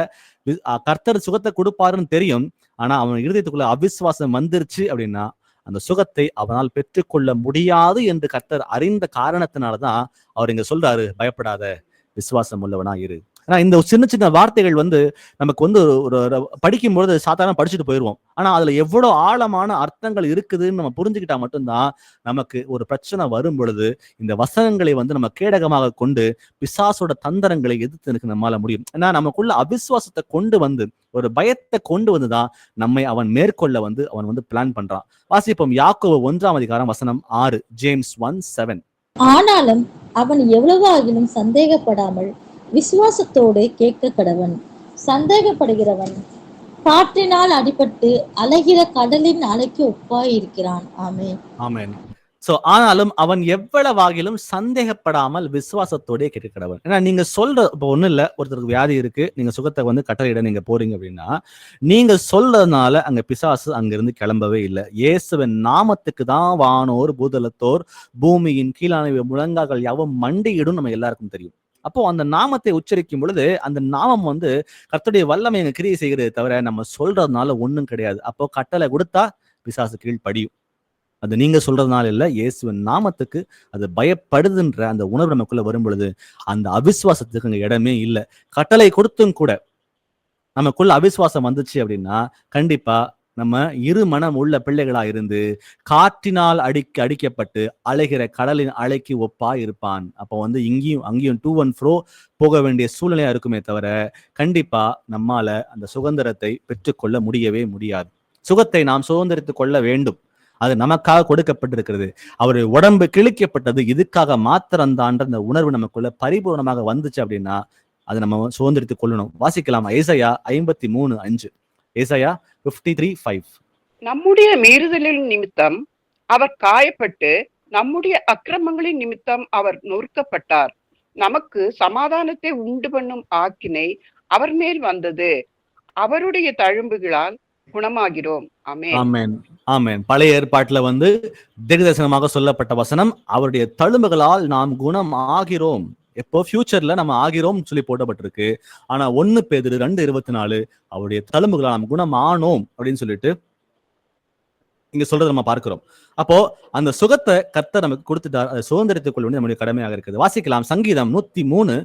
கர்த்தர் சுகத்தை கொடுப்பாருன்னு தெரியும். ஆனா அவன் இருதயத்துக்குள்ள அவிசுவாசம் வந்துருச்சு அப்படின்னா அந்த சுகத்தை அவனால் பெற்றுக்கொள்ள முடியாது என்று கர்த்தர் அறிந்த காரணத்தினாலதான் அவர் இங்க சொல்றாரு, பயப்படாத, விசுவாசம் உள்ளவனா இரு. ஆனா இந்த சின்ன சின்ன வார்த்தைகள் வந்து நமக்கு வந்து ஒரு படிக்கும்பொழுது சாதாரண படிச்சுட்டு போயிடுவோம். ஆனா அதுல எவ்வளவு ஆழமான அர்த்தங்கள் இருக்குதுன்னு நம்ம புரிஞ்சுக்கிட்டா மட்டும்தான் நமக்கு ஒரு பிரச்சனை வரும் பொழுது இந்த வசனங்களை வந்து நம்ம கேடகமாக கொண்டு பிசாசோட தந்திரங்களை எதிர்த்து நம்மளால முடியும். ஏன்னா நமக்குள்ள அவிசுவாசத்தை கொண்டு வந்து, ஒரு பயத்தை கொண்டு வந்துதான் நம்மை அவன் மேற்கொள்ள வந்து அவன் வந்து பிளான் பண்றான். வாசிப்போம் யாக்கோபு 1:6, ஜேம்ஸ் 1:7. ஆனாலும் அவன் எவ்வளவு ஆகிலும் சந்தேகப்படாமல் விசுவாசத்தோடு கேட்க கடவன். சந்தேகப்படுகிறவன் காற்றினால் அடிபட்டு அலைகிற கடலின் அலைக்கு ஒப்பாய் இருக்கிறான். ஆமென். ஆமென். சோ ஆனாலும் அவன் எவ்வளவாகிலும் சந்தேகப்படாமல் விசுவாசத்தோடே கேட்க கடவன். ஏன்னா நீங்க சொல்ற இப்போ ஒண்ணும் இல்ல, ஒருத்தருக்கு வியாதி இருக்கு, நீங்க சுகத்தை வந்து கட்டளையிட நீங்க போறீங்க அப்படின்னா, நீங்க சொல்றதுனால அங்க பிசாசு அங்கிருந்து கிளம்பவே இல்லை. இயேசுவின் நாமத்துக்கு தான் வானோர் பூதலத்தோர் பூமியின் கீழான முழங்கால்கள் யாவும் மண்டியிடும் நம்ம எல்லாருக்கும் தெரியும். அப்போ அந்த நாமத்தை உச்சரிக்கும் பொழுது அந்த நாமம் வந்து கர்த்தருடைய வல்லமை எங்க கிரியை செய்கிறதே தவிர நம்ம சொல்றதுனால ஒண்ணும் கிடையாது. அப்போ கட்டளை கொடுத்தா பிசாசு கீழ் படியும். அது நீங்க சொல்றதுனால இல்ல, இயேசுவின் நாமத்துக்கு அது பயப்படுதுன்ற அந்த உணர்வு நமக்குள்ள வரும் பொழுது அந்த அவிசுவாசத்துக்கு அங்க இடமே இல்லை. கட்டளை கொடுத்தும் கூட நமக்குள்ள அவிசுவாசம் வந்துச்சு அப்படின்னா கண்டிப்பா நம்ம இரு மனம் உள்ள பிள்ளைகளா இருந்து காற்றினால் அடிக்கப்பட்டு அலைகிற கடலின் அலைக்கு ஒப்பா இருப்பான். அப்போ வந்து இங்கேயும் அங்கேயும் டூ அண்ட் ஃப்ரோ போக வேண்டிய சூழ்நிலையா இருக்குமே தவிர கண்டிப்பா நம்மால அந்த சுதந்திரத்தை பெற்றுக்கொள்ள முடியவே முடியாது. சுகத்தை நாம் சுதந்திரித்துக் கொள்ள வேண்டும். அது நமக்காக கொடுக்கப்பட்டிருக்கிறது. அவருடைய உடம்பு கிழிக்கப்பட்டது இதுக்காக மாத்திரம்தான்ற அந்த உணர்வு நமக்குள்ள பரிபூர்ணமாக வந்துச்சு அப்படின்னா அதை நம்ம சுதந்திரித்துக் கொள்ளணும். வாசிக்கலாம் ஏசாயா 53:5. ஏசாயா 53:5. நம்முடைய மீறுதலின் நிமித்தம் அவர் காயப்பட்டு நம்முடைய அக்கிரமங்களின் நிமித்தம் அவர் நொறுக்கப்பட்டார். நமக்கு சமாதானத்தை உண்டு பண்ணும் ஆக்கினை அவர் மேல் வந்தது. அவருடைய தழும்புகளால் குணமாகிறோம். ஆமென். ஆமென். ஆமென். பழைய ஏற்பாட்டுல வந்து தீர்க்கதரிசனமாக சொல்லப்பட்ட வசனம், அவருடைய தழும்புகளால் நாம் குணம் ஆகிறோம். எப்போ ஃபியூச்சர்ல நம்ம ஆகிறோம் சொல்லி போடப்பட்டிருக்கு. ஆனா 1 பேதுரு 2:24 அவருடைய தழும்புகளால் நாம் குணம் ஆனோம் அப்படின்னு சொல்லிட்டு இங்க சொல்றதை நம்ம பார்க்கிறோம். அப்போ அந்த சுகத்தை கர்த்தர் நமக்கு கொடுத்துட்டார், அதை சுதந்திரத்துக் கொள்ள வேண்டிய நம்முடைய கடமையாக இருக்குது. வாசிக்கலாம் சங்கீதம் 103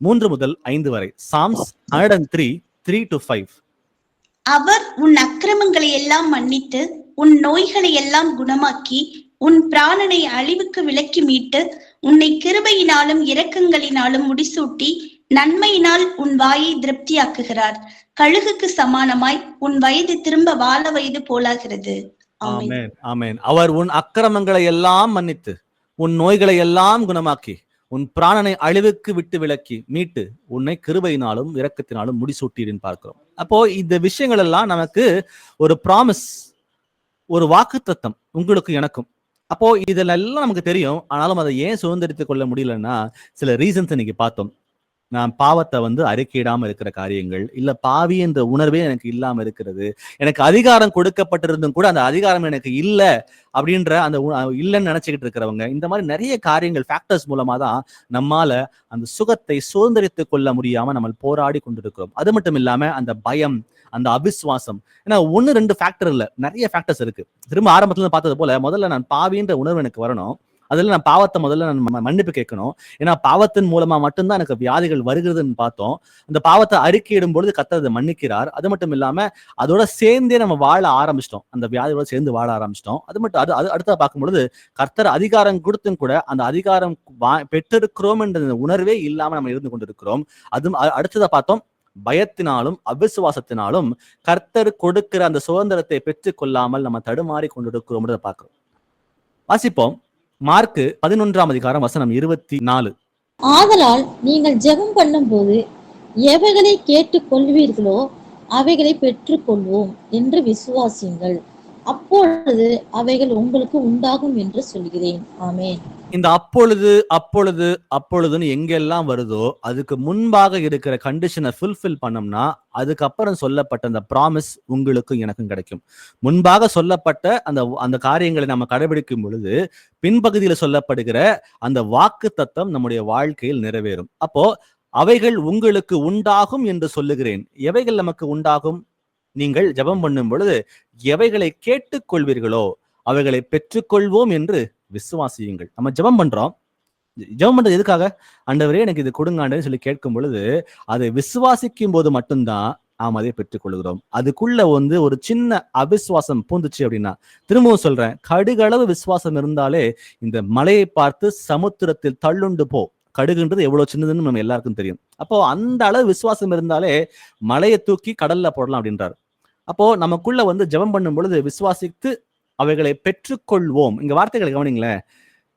3-5 வரை. சாம்ஸ் 103 3-5. அவர் உன் அக்கிரமங்களை எல்லாம் மன்னித்து உன் நோய்களை எல்லாம் குணமாக்கி உன் பிராணனை அழிவுக்கு விலக்கி மீட்டு உன்னை கிருபையினாலும் இரக்கங்களினாலும் முடிசூட்டி நன்மையினால் உன் வாயை திருப்தியாக்குகிறார். கழுகுக்கு சமானமாய் உன் வயது திரும்ப வாழ வயது போலாகிறது. ஆமென். ஆமென். அவர் உன் அக்கிரமங்களை எல்லாம் மன்னித்து உன் நோய்களை எல்லாம் குணமாக்கி உன் பிராணனை அழிவுக்கு விட்டு விலக்கி மீட்டு உன்னை கிருபையினாலும் இரக்கத்தினாலும் முடிசூட்டீர்னு பார்க்கிறோம். அப்போ இந்த விஷயங்கள் எல்லாம் நமக்கு ஒரு ப்ராமிஸ், ஒரு வாக்குத்தத்தம் உங்களுக்கு எனக்கும். அப்போ இதெல்லாம் நமக்கு தெரியும். ஆனாலும் அதை ஏன் சுதந்திரித்துக் கொள்ள முடியலன்னா சில ரீசன்ஸ் இன்னைக்கு பார்த்தோம். நான் பாவத்தை வந்து அறிக்கையிடாம இருக்கிற காரியங்கள், இல்ல பாவி என்ற உணர்வே எனக்கு இல்லாம இருக்கிறது, எனக்கு அதிகாரம் கொடுக்கப்பட்டிருந்தும் கூட அந்த அதிகாரம் எனக்கு இல்லை அப்படின்ற அந்த இல்லைன்னு நினைச்சுக்கிட்டு இருக்கிறவங்க, இந்த மாதிரி நிறைய காரியங்கள் ஃபேக்டர்ஸ் மூலமா தான் நம்மால அந்த சுகத்தை சுதந்திரித்துக் கொள்ள முடியாம நம்ம போராடி கொண்டிருக்கிறோம். அது மட்டும் இல்லாம அந்த பயம், அந்த அவிசுவாசம், ஏன்னா 1-2 ஃபேக்டர் இல்ல, நிறைய ஃபேக்டர்ஸ் இருக்கு. திரும்ப ஆரம்பத்துல பார்த்தது போல முதல்ல நான் பாவின்ற உணர்வு எனக்கு வரணும். அதுல நான் பாவத்தை முதல்ல நான் மன்னிப்பு கேட்கணும். ஏன்னா பாவத்தின் மூலமா மட்டும்தான் எனக்கு வியாதிகள் வருகிறதுன்னு பார்த்தோம். அந்த பாவத்தை அறிக்கையிடும் பொழுது கர்த்தர் அதை மன்னிக்கிறார். அது மட்டும் இல்லாம அதோட சேர்ந்தே நம்ம வாழ ஆரம்பிச்சிட்டோம். அந்த வியாதியோட சேர்ந்து வாழ ஆரம்பிச்சிட்டோம். அது மட்டும் அது அடுத்த பார்க்கும் பொழுது கர்த்தர் அதிகாரம் கொடுத்தும் கூட அந்த அதிகாரம் பெற்றிருக்கிறோம் என்ற உணர்வே இல்லாம நம்ம இருந்து கொண்டிருக்கிறோம். அது அடுத்ததை பார்த்தோம், பயத்தினாலும் அவிசுவாசத்தினாலும் கர்த்தர் கொடுக்கிற அந்த சுதந்திரத்தை பெற்றுக் கொள்ளாமல் நம்ம தடுமாறி கொண்டிருக்கிறோம் பார்க்கிறோம். வாசிப்போம், மார்க்கு 11ஆம் அதிகாரம் வசனம் 24. ஆதலால் நீங்கள் ஜெபம் பண்ணும்போது எவைகளை கேட்டுக் கொள்வீர்களோ அவைகளை பெற்றுக் கொள்வோம் என்று விசுவாசியுங்கள், அப்பொழுது அவைகள் உங்களுக்கு உண்டாகும் என்று சொல்கிறேன். ஆமென். இந்த அப்பொழுது அப்பொழுது அப்பொழுதுன்னு எங்கெல்லாம் வருதோ அதுக்கு முன்பாக இருக்கிற கண்டிஷனை ஃபுல்ஃபில் பண்ணோம்னா அதுக்கப்புறம் சொல்லப்பட்ட அந்த ப்ராமிஸ் உங்களுக்கும் எனக்கும் கிடைக்கும். முன்பாக சொல்லப்பட்ட அந்த காரியங்களை நம்ம கடைபிடிக்கும் பொழுது பின்பகுதியில சொல்லப்படுகிற அந்த வாக்கு தத்தம் நம்முடைய வாழ்க்கையில் நிறைவேறும். அப்போ அவைகள் உங்களுக்கு உண்டாகும் என்று சொல்லுகிறேன். எவைகள் நமக்கு உண்டாகும்? நீங்கள் ஜெபம் பண்ணும் பொழுது எவைகளை கேட்டுக்கொள்வீர்களோ அவைகளை பெற்றுக்கொள்வோம் என்று விசுவாசியுங்கள். நம்ம ஜெபம் பண்றோம். ஜெபம் பண்றது எதுக்காக? ஆண்டவரே எனக்கு இது கொடுங்காண்டன்னு சொல்லி கேட்கும் பொழுது அதை விசுவாசிக்கும் போது மட்டும்தான் நாம் அதை பெற்றுக்கொள்கிறோம். அதுக்குள்ள ஒரு சின்ன அவிசுவாசம் பூந்துச்சு அப்படின்னா, திரும்பவும் சொல்றேன், கடுகளவு விசுவாசம் இருந்தாலே இந்த மலையை பார்த்து சமுத்திரத்தில் தள்ளுண்டு போ. கடுகுன்றது எவ்வளவு சின்னதுன்னு நம்ம எல்லாருக்கும் தெரியும். அப்போ அந்த அளவு விசுவாசம் இருந்தாலே மலையை தூக்கி கடல்ல போடலாம் அப்படின்றாரு. அப்போ நமக்குள்ள ஜெபம் பண்ணும் பொழுது விசுவாசித்து அவைகளை பெற்றுக்கொள்வோம். இங்க வார்த்தைகளை கவனிங்களேன்.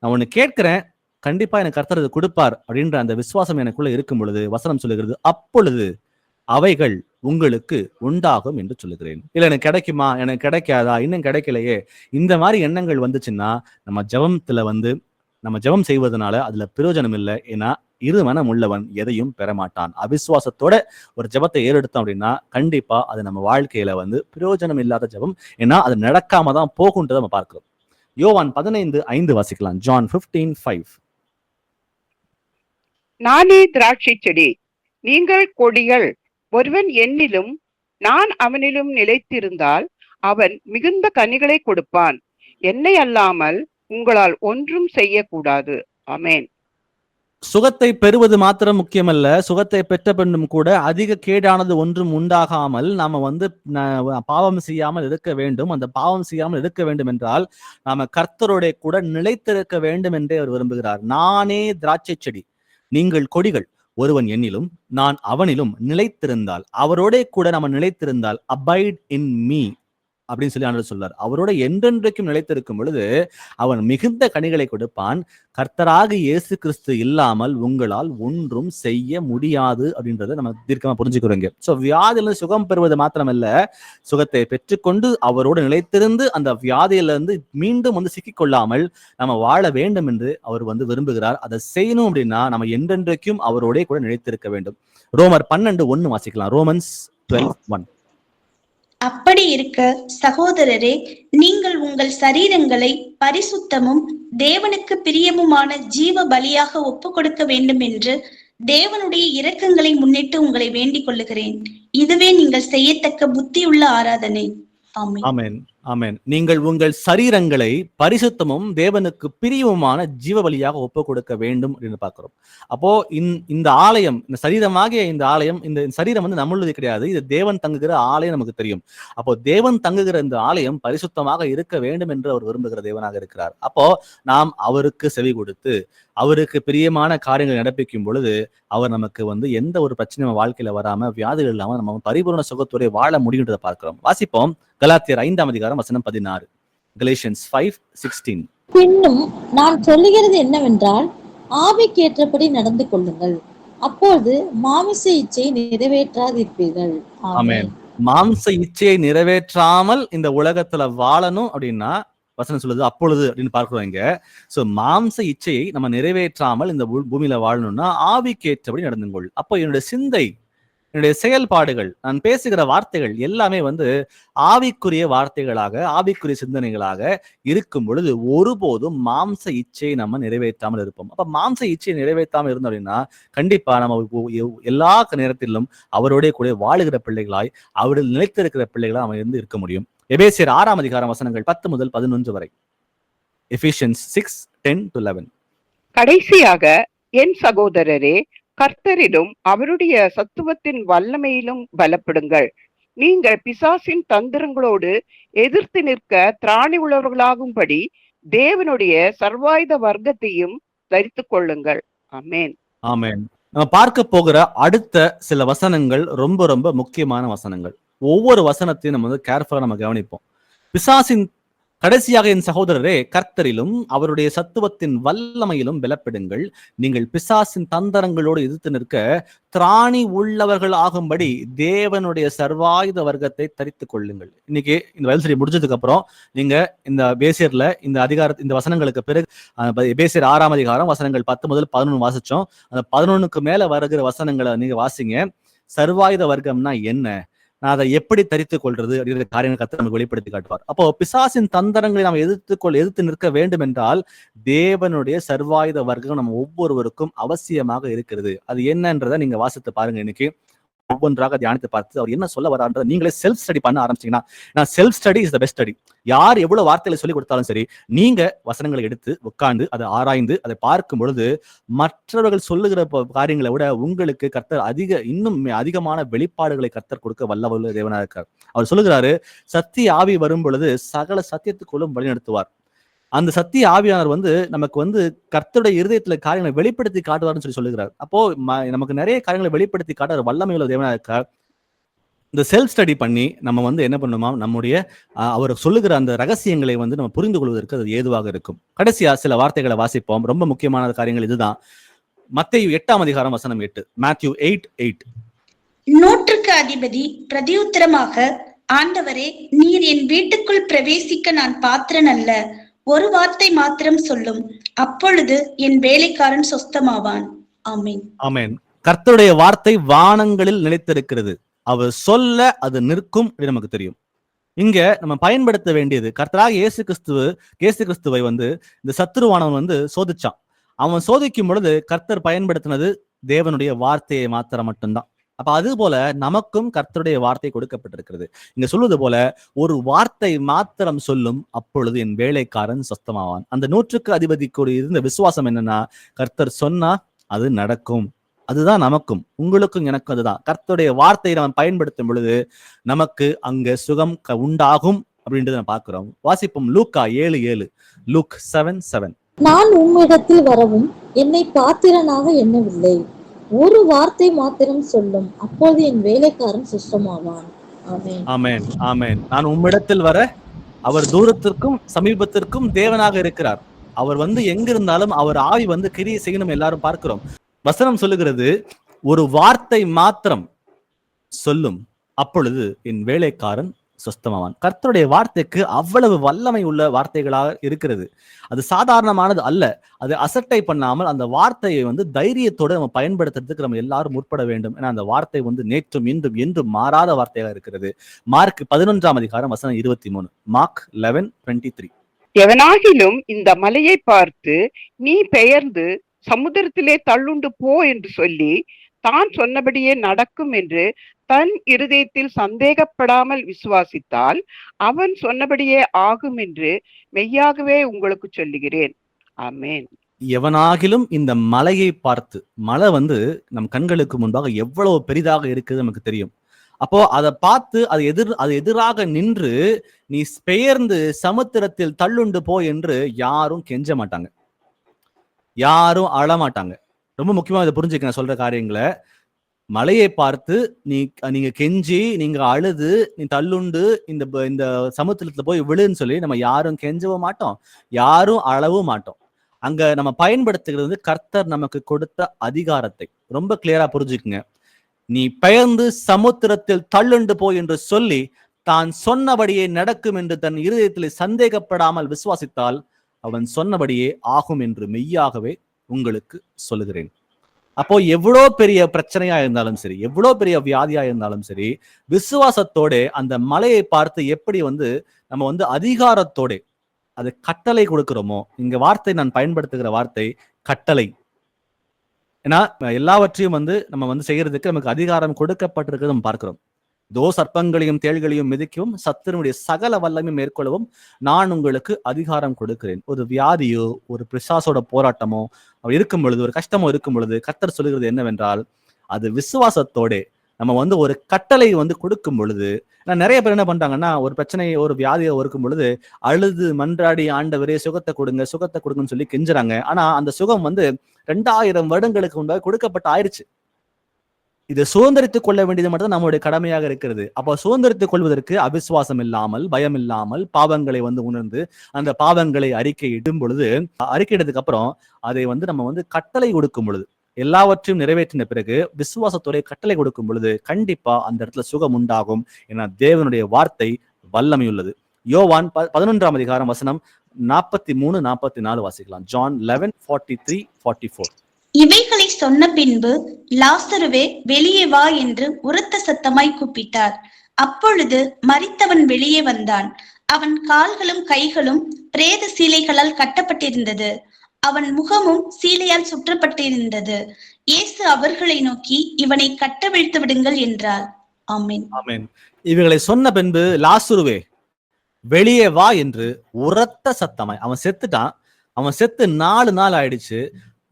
நான் ஒண்ணு கேட்கிறேன், கண்டிப்பா எனக்கு கர்த்தர் அது கொடுப்பார் அப்படின்ற அந்த விசுவாசம் எனக்குள்ள இருக்கும் பொழுது வசனம் சொல்லுகிறது, அப்பொழுது அவைகள் உங்களுக்கு உண்டாகும் என்று சொல்லுகிறேன். இல்ல எனக்கு கிடைக்குமா, எனக்கு கிடைக்காதா, இன்னும் கிடைக்கலையே, இந்த மாதிரி எண்ணங்கள் வந்துச்சுன்னா நம்ம ஜெபத்துல நம்ம ஜெபம் செய்வதனால அதுல பிரயோஜனம் இல்லை. ஏன்னா இருமனம் உள்ளவன் எதையும் பெற மாட்டான். அவிசுவாசத்தோட ஒரு ஜெபத்தை ஏறெடுத்தோம் அப்படின்னா கண்டிப்பா அது நம்ம வாழ்க்கையில பிரயோஜனம் இல்லாத ஜெபம். ஏன்னா அது நடக்காம தான் போகுன்றதை நம்ம பார்க்கிறோம். யோவான் 15:5 வாசிக்கலாம். ஜான் 15:5. நானே திராட்சை செடி, நீங்கள் கொடிகள். ஒருவன் என்னிலும் நான் அவனிலும் நிலைத்திருந்தால் அவன் மிகுந்த கனிகளை கொடுப்பான். என்னை அல்லாமல் உங்களால் ஒன்றும் செய்யக்கூடாது. ஆமென். சுகத்தை பெறுவது மாத்திரம் முக்கியமல்ல, சுகத்தை பெற்ற பின்னும் கூட அதிக கேடானது ஒன்றும் உண்டாகாமல் நாம பாவம் செய்யாமல் இருக்க வேண்டும். அந்த பாவம் செய்யாமல் இருக்க வேண்டும் என்றால் நாம கர்த்தரோட கூட நிலைத்திருக்க வேண்டும் என்றே அவர் விரும்புகிறார். நானே திராட்சை செடி, நீங்கள் கொடிகள். ஒருவன் என்னிலும் நான் அவனிலும் நிலைத்திருந்தால், அவரோட கூட நம்ம நிலைத்திருந்தால், அபைட் இன் மீ அப்படின்னு சொல்லி ஆண்டவர் சொல்றார். அவரோட என்றென்றைக்கும் நிலைத்திருக்கும் பொழுது அவன் மிகுந்த கனிகளை கொடுப்பான். கர்த்தராக இயேசு கிறிஸ்து இல்லாமல் உங்களால் ஒன்றும் செய்ய முடியாது அப்படின்றத நம்ம தீர்க்கமா புரிஞ்சுக்கிறோங்க. சோ வியாதியிலிருந்து சுகம் பெறுவது மாத்திரமல்ல, சுகத்தை பெற்றுக்கொண்டு அவரோடு நிலைத்திருந்து அந்த வியாதியிலிருந்து மீண்டும் சிக்கிக்கொள்ளாமல் நம்ம வாழ வேண்டும் என்று அவர் விரும்புகிறார். அதை செய்யணும் அப்படின்னா நம்ம என்றென்றைக்கும் அவரோட கூட நிலைத்திருக்க வேண்டும். ரோமர் 12:1 வாசிக்கலாம். ரோமன்ஸ் 12:1. அப்படி இருக்க சகோதரரே, நீங்கள் உங்கள் சரீரங்களை பரிசுத்தமும் தேவனுக்கு பிரியமுமான ஜீவ பலியாக ஒப்பு கொடுக்க வேண்டும் என்று தேவனுடைய இரக்கங்களை முன்னிட்டு உங்களை வேண்டிக் கொள்ளுகிறேன். இதுவே நீங்கள் செய்யத்தக்க புத்தியுள்ள ஆராதனை. ஆமென். ஆமென். ஆமென். நீங்கள் உங்கள் சரீரங்களை பரிசுத்தமும் தேவனுக்கு பிரியமுமான ஜீவ பலியாக ஒப்பு கொடுக்க வேண்டும் அப்படின்னு பார்க்கிறோம். அப்போ இந்த ஆலயம், இந்த சரீரமாகிய இந்த ஆலயம், இந்த சரீரம் நம்மளுடைய கிடையாது, இது தேவன் தங்குகிற ஆலயம் நமக்கு தெரியும். அப்போ தேவன் தங்குகிற இந்த ஆலயம் பரிசுத்தமாக இருக்க வேண்டும் என்று அவர் விரும்புகிற தேவனாக இருக்கிறார். அப்போ நாம் அவருக்கு செவி கொடுத்து அவருக்கு பிரியமான காரியங்களை நடப்பிக்கும் பொழுது அவர் நமக்கு எந்த ஒரு பிரச்சனையும் வாழ்க்கையில வராம வியாதிகள் இல்லாம நம்ம பரிபூர்ண சுகத்தோட வாழ முடியுன்றதை பார்க்கிறோம். வாசிப்போம், கலாத்தியர் 5ஆம் அதிகாரம் வசனம் 16. Galatians 5:16. பின்னும் நான் சொல்லுகிறது என்னவென்றால், ஆவிக்கேற்றபடி நடந்து கொள்ளுங்கள், அப்போது மாமிச இச்சை நிறைவேற்றாதிருப்பீர்கள். ஆமென். மாம்ச இச்சையை நிறைவேற்றாமல் இந்த உலகத்துல வாழணும் அப்படின்னா வசனம் சொல்லுது அப்பொழுது அப்படின்னு பார்க்கிறோம் இங்க. சோ மாம்ச இச்சையை நம்ம நிறைவேற்றாமல் இந்த பூமியில வாழணும்னா ஆவிக்கேற்றபடி நடந்து கொள். அப்போ என்னுடைய சிந்தை, என்னுடைய செயல்பாடுகள், நான் பேசுகிற வார்த்தைகள் எல்லாமே ஆவிக்குரிய வார்த்தைகளாக, ஆவிக்குரிய சிந்தனைகளாக இருக்கும் பொழுது ஒருபோதும் மாம்ச இச்சையை நம்ம நிறைவேற்றாமல் இருப்போம். அப்ப மாம்ச இச்சையை நிறைவேற்றாமல் இருந்தோம் அப்படின்னா கண்டிப்பா நம்ம எல்லா நேரத்திலும் அவரோட கூட வாழுகிற பிள்ளைகளாய், அவருடைய நிலைத்திருக்கிற பிள்ளைகளாய் நம்ம இருக்க முடியும். எபேசியர் 6ஆம் அதிகாரம் வசனங்கள் 10 முதல் 11 வரை. Ephesians 6:10-11. கடைசியாக என் சகோதரரே, கர்த்தரிலும் அவருடைய சத்துவத்தின் வல்லமையிலும் பலப்படுங்கள். நீங்கள் பிசாசின் தந்திரங்களோடு எதிர்த்து நிற்க திராணி உள்ளவர்களாகும்படி தேவனுடைய சர்வாயுத வர்க்கத்தையும் தரித்துக் கொள்ளுங்கள். ஆமென். ஆமென். நம்ம பார்க்க போகிற அடுத்த சில வசனங்கள் ரொம்ப ரொம்ப முக்கியமான வசனங்கள். ஒவ்வொரு வசனத்தையும் நம்ம வந்து கேர்ஃபுல்லா நம்ம கவனிப்போம். பிசாசின் கடைசியாக என் சகோதரரே, கர்த்தரிலும் அவருடைய சத்துவத்தின் வல்லமையிலும் பலப்படுங்கள். நீங்கள் பிசாசின் தந்திரங்களோடு எதிர்த்து நிற்க திராணி உள்ளவர்கள் ஆகும்படி தேவனுடைய சர்வாயுத வர்க்கத்தை தரித்துக் கொள்ளுங்கள். இன்னைக்கு இந்த வயல் முடிஞ்சதுக்கு அப்புறம் நீங்க இந்த பேசியர்ல இந்த வசனங்களுக்கு பிறகு பேசியர் 6ஆம் அதிகாரம் வசனங்கள் 10 முதல் 11 வாசிச்சோம். அந்த 11க்கு மேல வருகிற வசனங்களை நீங்க வாசிங்க. சர்வாயுத வர்க்கம்னா என்ன, நான் அதை எப்படி தரித்துக் கொள்றது அப்படிங்கிற காரியங்களை கர்த்தர் நமக்கு வெளிப்படுத்தி காட்டுவார். அப்போ பிசாசின் தந்திரங்களை நாம் எதிர்த்து நிற்க வேண்டும் என்றால் தேவனுடைய சர்வாயுத வர்க்கம் நம்ம ஒவ்வொருவருக்கும் அவசியமாக இருக்கிறது. அது என்னன்றதை நீங்க வாசித்து பாருங்க. இன்னைக்கு ஒவ்வொன்றாக தியானித்து பார்த்து அவர் என்ன சொல்ல வரான்றதை நீங்களே செல்ஃப் ஸ்டடி பண்ண ஆரம்பிச்சீங்கன்னா, self study is the best study. யார் எவ்வளவு வார்த்தைகளை சொல்லி கொடுத்தாலும் சரி, நீங்க வசனங்களை எடுத்து உட்கார்ந்து அதை ஆராய்ந்து அதை பார்க்கும் பொழுது மற்றவர்கள் சொல்லுகிற காரியங்களை விட உங்களுக்கு கர்த்தர் இன்னும் அதிகமான வெளிப்பாடுகளை கர்த்தர் கொடுக்க வல்லவல்ல தேவனா இருக்கார். அவர் சொல்லுகிறாரு, சத்திய ஆவி வரும் பொழுது சகல சத்தியத்துக்குள்ளும் வழிநடத்துவார். அந்த சத்திய ஆவியானவர் வந்து நமக்கு வந்து கர்த்தருடைய இருதயத்துல காரியங்களை வெளிப்படுத்தி காட்டுவார்னு சொல்லுகிறார். அப்போ நமக்கு நிறைய காரியங்களை வெளிப்படுத்தி காட்டுற வல்லமை உள்ள தேவனா இருக்கார். இந்த செல்ஃப் ஸ்டடி பண்ணி நம்ம வந்து என்ன பண்ணுமா, நம்முடைய அவர் சொல்லுகிற அந்த ரகசியங்களை வந்து நம்ம புரிந்து கொள்வதற்கு அது ஏதுவாக இருக்கும். கடைசியா சில வார்த்தைகளை வாசிப்போம். ரொம்ப முக்கியமான காரியங்கள் இதுதான். மத்தேயு 8ஆம் அதிகாரம் வசனம் 8. Matthew 8:8. நூற்றுக்கு அதிபதி பிரதியுத்தரமாக, ஆண்டவரே, நீர் என் வீட்டுக்குள் பிரவேசிக்க நான் பாத்திரன் அல்ல. ஒரு வார்த்தை மாத்திரம் சொல்லும், அப்பொழுது என் வேலைக்காரன் சொஸ்தமாவான். ஆமென். ஆமென். கர்த்தருடைய வார்த்தை வானங்களில் நிலைத்திருக்கிறது. அவர் சொல்ல அது நிற்கும் அப்படின்னு நமக்கு தெரியும். இங்க நம்ம பயன்படுத்த வேண்டியது, கர்த்தராக இயேசு கிறிஸ்துவை வந்து இந்த சத்துருவானவன் வந்து சோதிச்சான். அவன் சோதிக்கும் பொழுது கர்த்தர் பயன்படுத்தினது தேவனுடைய வார்த்தையை மாத்திரம் மட்டும்தான். அப்ப அது போல நமக்கும் கர்த்தருடைய வார்த்தை கொடுக்கப்பட்டிருக்கிறது. இங்க சொல்வது போல ஒரு வார்த்தை மாத்திரம் சொல்லும், அப்பொழுது என் வேலைக்காரன் சொஸ்தமாவான். அந்த நூற்றுக்கு அதிபதிக்கு இருந்த விசுவாசம் என்னன்னா, கர்த்தர் சொன்னா அது நடக்கும். அதுதான் நமக்கும் உங்களுக்கும் எனக்கும் அதுதான். கர்த்தருடைய வார்த்தையை நம்ம பயன்படுத்தும் பொழுது நமக்கு அங்க சுகம் உண்டாகும் அப்படின்றத நம்ம பார்க்கிறோம். வாசிப்போம் லூக்கா 7:7. லூக் 7:7. நான் உம்மிடத்தில் வரவும் என்னை பாத்திரனாக எண்ணவில்லை. ஒரு வார்த்தை மாத்திரம் சொல்லும், அப்போது என் வேலைக்காரன் சுத்தமாவான். ஆமென். ஆமென். ஆமென். நான் உம்மிடத்தில் வர அவர் தூரத்திற்கும் சமீபத்திற்கும் தேவனாக இருக்கிறார். அவர் வந்து எங்க இருந்தாலும் அவர் ஆவி வந்து கிரியை செய்யணும் எல்லாரும் பார்க்கிறோம். வசனம் சொல்லுகிறது, ஒரு வார்த்தை மாத்திரம் சொல்லும், அப்பொழுது என் வேலைக்காரன் சொஸ்தமாவான். கர்த்தருடைய வார்த்தைக்கு அவ்வளவு வல்லமை உள்ள வார்த்தைகளாக இருக்கிறது. அது சாதாரணமானது அல்ல. அது அசட்டை பண்ணாமல் அந்த வார்த்தையை வந்து தைரியத்தோடு நம்ம பயன்படுத்துறதுக்கு நம்ம எல்லாரும் முற்பட வேண்டும். ஏன்னா அந்த வார்த்தை வந்து நேற்றும் இன்றும் என்றும் மாறாத வார்த்தையாக இருக்கிறது. மார்க் 11ஆம் அதிகாரம் வசனம் 23. மார்க் 11:23. எவனாகிலும் இந்த மலையை பார்த்து நீ பெயர்ந்து சமுத்திரத்திலே தள்ளுண்டு போ என்று சொல்லி தான் சொன்னபடியே நடக்கும் என்று தன் இருதயத்தில் சந்தேகப்படாமல் விசுவாசித்தால் அவன் சொன்னபடியே ஆகும் என்று மெய்யாகவே உங்களுக்கு சொல்லுகிறேன். ஆமென். எவனாகிலும் இந்த மலையை பார்த்து, மலை வந்து நம் கண்களுக்கு முன்பாக எவ்வளவு பெரிதாக இருக்குது நமக்கு தெரியும். அப்போ அதை பார்த்து அது எதிராக நின்று நீ பெயர்ந்து சமுத்திரத்தில் தள்ளுண்டு போ என்று யாரும் கெஞ்ச மாட்டாங்க, யாரும் அழமாட்டாங்க. ரொம்ப முக்கியமா இதை புரிஞ்சுக்க சொல்ற காரியங்களை. மலையை பார்த்து நீங்க கெஞ்சி நீங்க அழுது நீ தள்ளுண்டு இந்த சமுத்திரத்துல போய் விழுன்னு சொல்லி நம்ம யாரும் கெஞ்சவும் மாட்டோம், யாரும் அழவும் மாட்டோம். அங்க நம்ம பயன்படுத்துகிறது கர்த்தர் நமக்கு கொடுத்த அதிகாரத்தை. ரொம்ப கிளியரா புரிஞ்சுக்குங்க. நீ பெயர்ந்து சமுத்திரத்தில் தள்ளுண்டு போய் என்று சொல்லி தான் சொன்னபடியே நடக்கும் என்று தன் இருதயத்தில் சந்தேகப்படாமல் விசுவாசித்தால் அவன் சொன்னபடியே ஆகும் என்று மெய்யாகவே உங்களுக்கு சொல்லுகிறேன். அப்போ எவ்வளோ பெரிய பிரச்சனையா இருந்தாலும் சரி, எவ்வளோ பெரிய வியாதியா இருந்தாலும் சரி, விசுவாசத்தோட அந்த மலையை பார்த்து எப்படி வந்து நம்ம வந்து அதிகாரத்தோட அது கட்டளை கொடுக்கிறோமோ, இங்க வார்த்தை நான் பயன்படுத்துகிற வார்த்தை கட்டளை. ஏன்னா எல்லாவற்றையும் வந்து நம்ம வந்து செய்யறதுக்கு நமக்கு அதிகாரம் கொடுக்கப்பட்டிருக்கிறது நம்ம பார்க்கிறோம். சர்ப்பங்களையும் தேள்களையும் மிதிக்கவும் சத்துருடைய சகல வல்லமையும் மேற்கொள்ளவும் நான் உங்களுக்கு அதிகாரம் கொடுக்கிறேன். ஒரு வியாதியோ ஒரு பிசாசோட போராட்டமோ இருக்கும் பொழுது, ஒரு கஷ்டமோ இருக்கும் பொழுது கர்த்தர் சொல்லுகிறது என்னவென்றால், அது விசுவாசத்தோட நம்ம ஒரு கட்டளை கொடுக்கும் பொழுது, நிறைய பேர் என்ன பண்றாங்கன்னா, ஒரு பிரச்சனை ஒரு வியாதியை இருக்கும் பொழுது அழுது மன்றாடி ஆண்டவரே சுகத்தை கொடுங்க சுகத்தை கொடுங்கன்னு சொல்லி கெஞ்சுறாங்க. ஆனா அந்த சுகம் 2000 வருடங்களுக்கு முன்பாக கொடுக்கப்பட்டு ஆயிடுச்சு. இதை சுதந்திரித்துக் கொள்ள வேண்டியது மட்டும் நம்மளுடைய கடமையாக இருக்கிறது. அப்போ சுதந்திரித்துக் கொள்வதற்கு அவிசுவாசம் இல்லாமல், பயம் இல்லாமல், பாவங்களை உணர்ந்து அந்த பாவங்களை அறிக்கையிடும் பொழுது, அறிக்கையிட்டதுக்கு அப்புறம் அதை நம்ம கட்டளை கொடுக்கும் பொழுது, எல்லாவற்றையும் நிறைவேற்றின பிறகு விசுவாசத்தோட கட்டளை கொடுக்கும் பொழுது கண்டிப்பா அந்த இடத்துல சுகம் உண்டாகும். ஏன்னா தேவனுடைய வார்த்தை வல்லமை உள்ளது. யோவான் 11ஆம் அதிகாரம் வசனம் 43, 44 வாசிக்கலாம். ஜான் 11:43-44. இவைகளை சொன்ன பின்பு லாசருவே வெளியே வா என்று உரத்த சத்தமாய் கூப்பிட்டார். அப்பொழுது மரித்தவன் வெளியே வந்தான். அவன் கால்களும் கைகளும் பிரேத சீலைகளால் கட்டப்பட்டிருந்தது. அவன் முகமும் சீலையால் சுற்றப்பட்டிருந்தது. இயேசு அவர்களை நோக்கி, இவனை கட்டவிழ்த்து விடுங்கள் என்றார். ஆமென். ஆமென். இவைகளை சொன்ன பின்பு லாசருவே வெளியே வா என்று உரத்த சத்தமாய், அவன் செத்துட்டான். அவன் செத்து 4 நாள் ஆயிடுச்சு.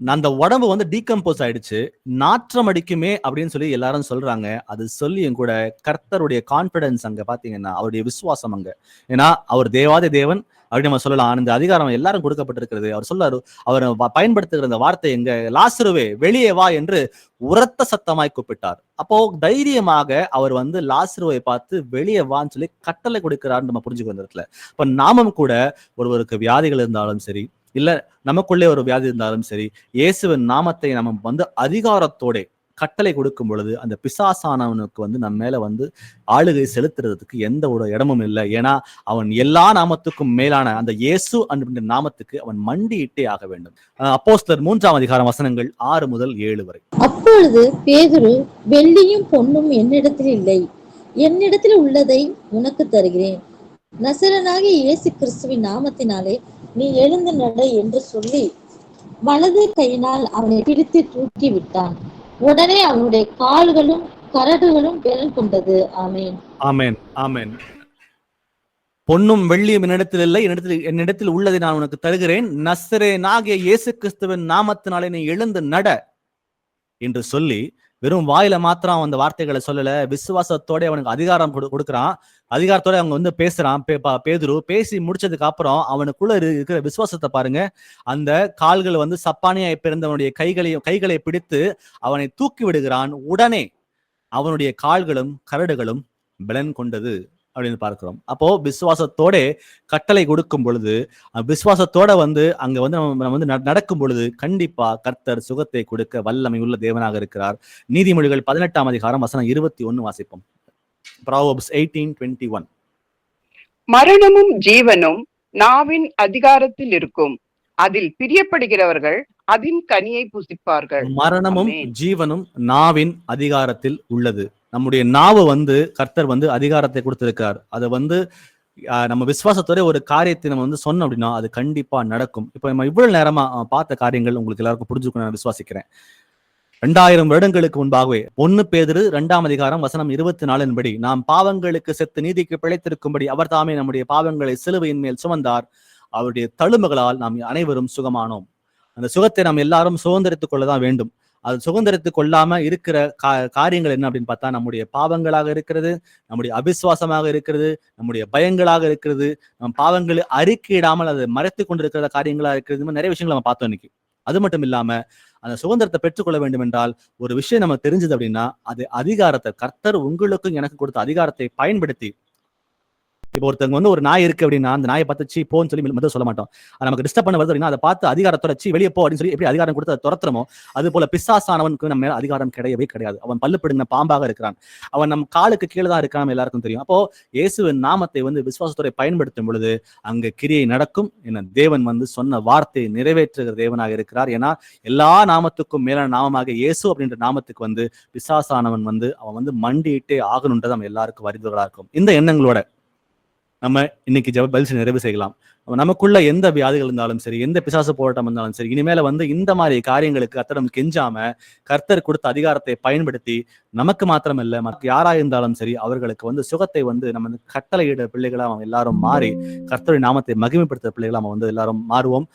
அந்த உடம்பு டீகம்போஸ் ஆயிடுச்சு, நாற்றம் அடிக்குமே அப்படின்னு சொல்லி எல்லாரும் சொல்றாங்க. அது சொல்லியும் கூட கர்த்தருடைய கான்பிடன்ஸ் அங்க பாத்தீங்கன்னா, அவருடைய விசுவாசம் அங்க. ஏன்னா அவர் தேவாதி தேவன் அப்படின்னு நம்ம சொல்லலாம். அந்த அதிகாரம் எல்லாரும் கொடுக்கப்பட்டிருக்கிறது. அவர் சொல்லாரு, அவர் பயன்படுத்துகிற அந்த வார்த்தை எங்க, லாசருவே வெளியே வா என்று உரத்த சத்தமாய் கூப்பிட்டார். அப்போ தைரியமாக அவர் லாசருவை பார்த்து வெளியே வான்னு சொல்லி கட்டளை கொடுக்கிறார். நம்ம புரிஞ்சுக்க வந்த இடத்துல இப்ப நாமும் கூட ஒருவருக்கு வியாதிகள் இருந்தாலும் சரி, இல்ல நமக்குள்ளே ஒரு வியாதி இருந்தாலும் சரி, இயேசுவின் நாமத்தை நம்ம அதிகாரத்தோட கட்டளை கொடுக்கும் பொழுது அந்த பிசாசானவனுக்கு நம்ம மேல ஆளுகை செலுத்துறதுக்கு எந்த ஒரு இடமும் இல்லை. ஏன்னா அவன் எல்லா நாமத்துக்கும் மேலான அந்த இயேசு என்ற நாமத்துக்கு அவன் மண்டியிட்டே ஆக வேண்டும். அப்போஸ்தலர் 3ஆம் அதிகாரம் வசனங்கள் 6 முதல் 7 வரை. அப்பொழுது பேதுரு, வெள்ளியும் பொன்னும் என்னிடத்தில் இல்லை, என்னிடத்தில் உள்ளதை உனக்கு தருகிறேன். நசரனாகிய இயேசு கிறிஸ்துவின் நாமத்தினாலே நீ எழுந்து நட என்று சொல்லி வலது கையினால் அவனை பிடித்து தூக்கி விட்டான். உடனே அவனுடைய கால்களும் கரடுகளும் பெறல் கொண்டது. ஆமேன். ஆமேன். ஆமேன். பொன்னும் வெள்ளியும் என்னிடத்தில் இல்லை, என்னிடத்தில் உள்ளதை நான் உனக்கு தருகிறேன். நசரேயனாகிய இயேசு கிறிஸ்துவின் நாமத்தினாலே நீ எழுந்து நட என்று சொல்லி, வெறும் வாயில மாத்திரம் அந்த வார்த்தைகளை சொல்லல, விசுவாசத்தோட அவனுக்கு அதிகாரம் கொடுக்குறான். அதிகாரத்தோட அவங்க பேசுறான். பேதுரு பேசி முடிச்சதுக்கு அப்புறம் அவனுக்குள்ள இருக்கிற விசுவாசத்தை பாருங்க. அந்த கால்கள் சப்பானியாய் பிறந்தவனுடைய கைகளை பிடித்து அவனை தூக்கி விடுகிறான். உடனே அவனுடைய கால்களும் கரடுகளும் பலன் கொண்டது அப்படின்னு பார்க்கிறோம். அப்போ விசுவாசத்தோட கட்டளை கொடுக்கும் பொழுது, விசுவாசத்தோட அங்க நம்ம நடக்கும் பொழுது கண்டிப்பா கர்த்தர் சுகத்தை கொடுக்க வல்லமை உள்ள தேவனாக இருக்கிறார். நீதிமொழிகள் 18ஆம் அதிகாரம் வசனம் 21 வாசிப்போம். Proverbs 18:21. மரணமும் ஜீவனும் நாவின் அதிகாரத்தில் இருக்கும், அதில் பிரியப்படுகிறவர்கள் அதன் கனியை புசிப்பார்கள். மரணமும் ஜீவனும் நாவின் அதிகாரத்தில் உள்ளது. நம்முடைய நாவு கர்த்தர் அதிகாரத்தை கொடுத்திருக்கார். அதை நம்ம விசுவாசத்தோட ஒரு காரியத்தை நம்ம சொன்னோம் அப்படின்னா அது கண்டிப்பா நடக்கும். இப்ப நம்ம இவ்வளவு நேரமா பார்த்த காரியங்கள் உங்களுக்கு எல்லாருக்கும் புரிஞ்சுக்கணும் நான் விசுவாசிக்கிறேன். 2000 வருடங்களுக்கு முன்பாகவே 1 பேதுரு 2ஆம் அதிகாரம் வசனம் 24 படி, நாம் பாவங்களுக்கு செத்து நீதிக்கு பிழைத்திருக்கும்படி அவர் தாமே நம்முடைய பாவங்களை சிலுவையின் மேல் சுமந்தார், அவருடைய தழும்புகளால் நாம் அனைவரும் சுகமானோம். அந்த சுகத்தை நாம் எல்லாரும் சுதந்திரித்துக் கொள்ளதான் வேண்டும். அது சுதந்திரத்துக் கொள்ளாம இருக்கிற காரியங்கள் என்ன அப்படின்னு பார்த்தா, நம்முடைய பாவங்களாக இருக்கிறது, நம்முடைய அவிசுவாசமாக இருக்கிறது, நம்முடைய பயங்களாக இருக்கிறது, நம்ம பாவங்களை அறிக்கையிடாமல் அதை மறைத்து கொண்டிருக்கிற காரியங்களா இருக்கிறது. நிறைய விஷயங்கள் நம்ம பார்த்தோம் இன்னைக்கு. அது மட்டும் இல்லாம அந்த சுதந்திரத்தை பெற்றுக்கொள்ள வேண்டும் என்றால் ஒரு விஷயம் நம்ம தெரிஞ்சது அப்படின்னா, அது அதிகாரத்தை கர்த்தர் உங்களுக்கும் எனக்கு கொடுத்த அதிகாரத்தை பயன்படுத்தி, இப்போ ஒருத்தவங்க ஒரு நாய் இருக்கு அப்படின்னா அந்த நாயை பார்த்து போன்னு சொல்லி மட்டும் சொல்ல மாட்டோம். நமக்கு டிஸ்டர்ப் பண்ண வருது அப்படின்னா அதை பார்த்து அதிகாரத்தோட வெளியே போ அப்படின்னு சொல்லி எப்படி அதிகாரம் கொடுத்து அதை துரத்துறமோ, அது போல பிசாசானவனுக்கு நம்ம மேல அதிகாரம் கிடையவே கிடையாது. அவன் பல்லு பிடுங்கின பாம்பாக இருக்கிறான். அவன் நம் காலுக்கு கீழே தான் இருக்கான், எல்லாருக்கும் தெரியும். அப்போ இயேசுவின் நாமத்தை விசுவாசத்தோட பயன்படுத்தும் பொழுது அங்க கிரியை நடக்கும். என்ன தேவன் சொன்ன வார்த்தையை நிறைவேற்றுகிற தேவனாக இருக்கிறார். ஏன்னா எல்லா நாமத்துக்கும் மேலான நாமமாக இயேசு அப்படின்ற நாமத்துக்கு பிசாசானவன் அவன் மண்டியிட்டே ஆகணுன்றது நம்ம எல்லாருக்கும் வருவர்களா இருக்கும். இந்த எண்ணங்களோட நம்ம இன்னைக்கு ஜெப பலிசை நிறைவு செய்யலாம். நமக்குள்ள எந்த வியாதிகள் இருந்தாலும் சரி, எந்த பிசாசு போராட்டம் இருந்தாலும் சரி, இனிமேல இந்த மாதிரி காரியங்களுக்கு கர்த்தரிடம் கெஞ்சாம கர்த்தர் கொடுத்த அதிகாரத்தை பயன்படுத்தி நமக்கு மாத்திரமல்ல மற்ற யாரா இருந்தாலும் சரி அவர்களுக்கு சுகத்தை நம்ம கட்டளையிட பிள்ளைகளா அவங்க எல்லாரும் மாறி கர்த்தருடைய நாமத்தை மகிமைப்படுத்த பிள்ளைகளா நம்ம எல்லாரும் மாறுவோம்.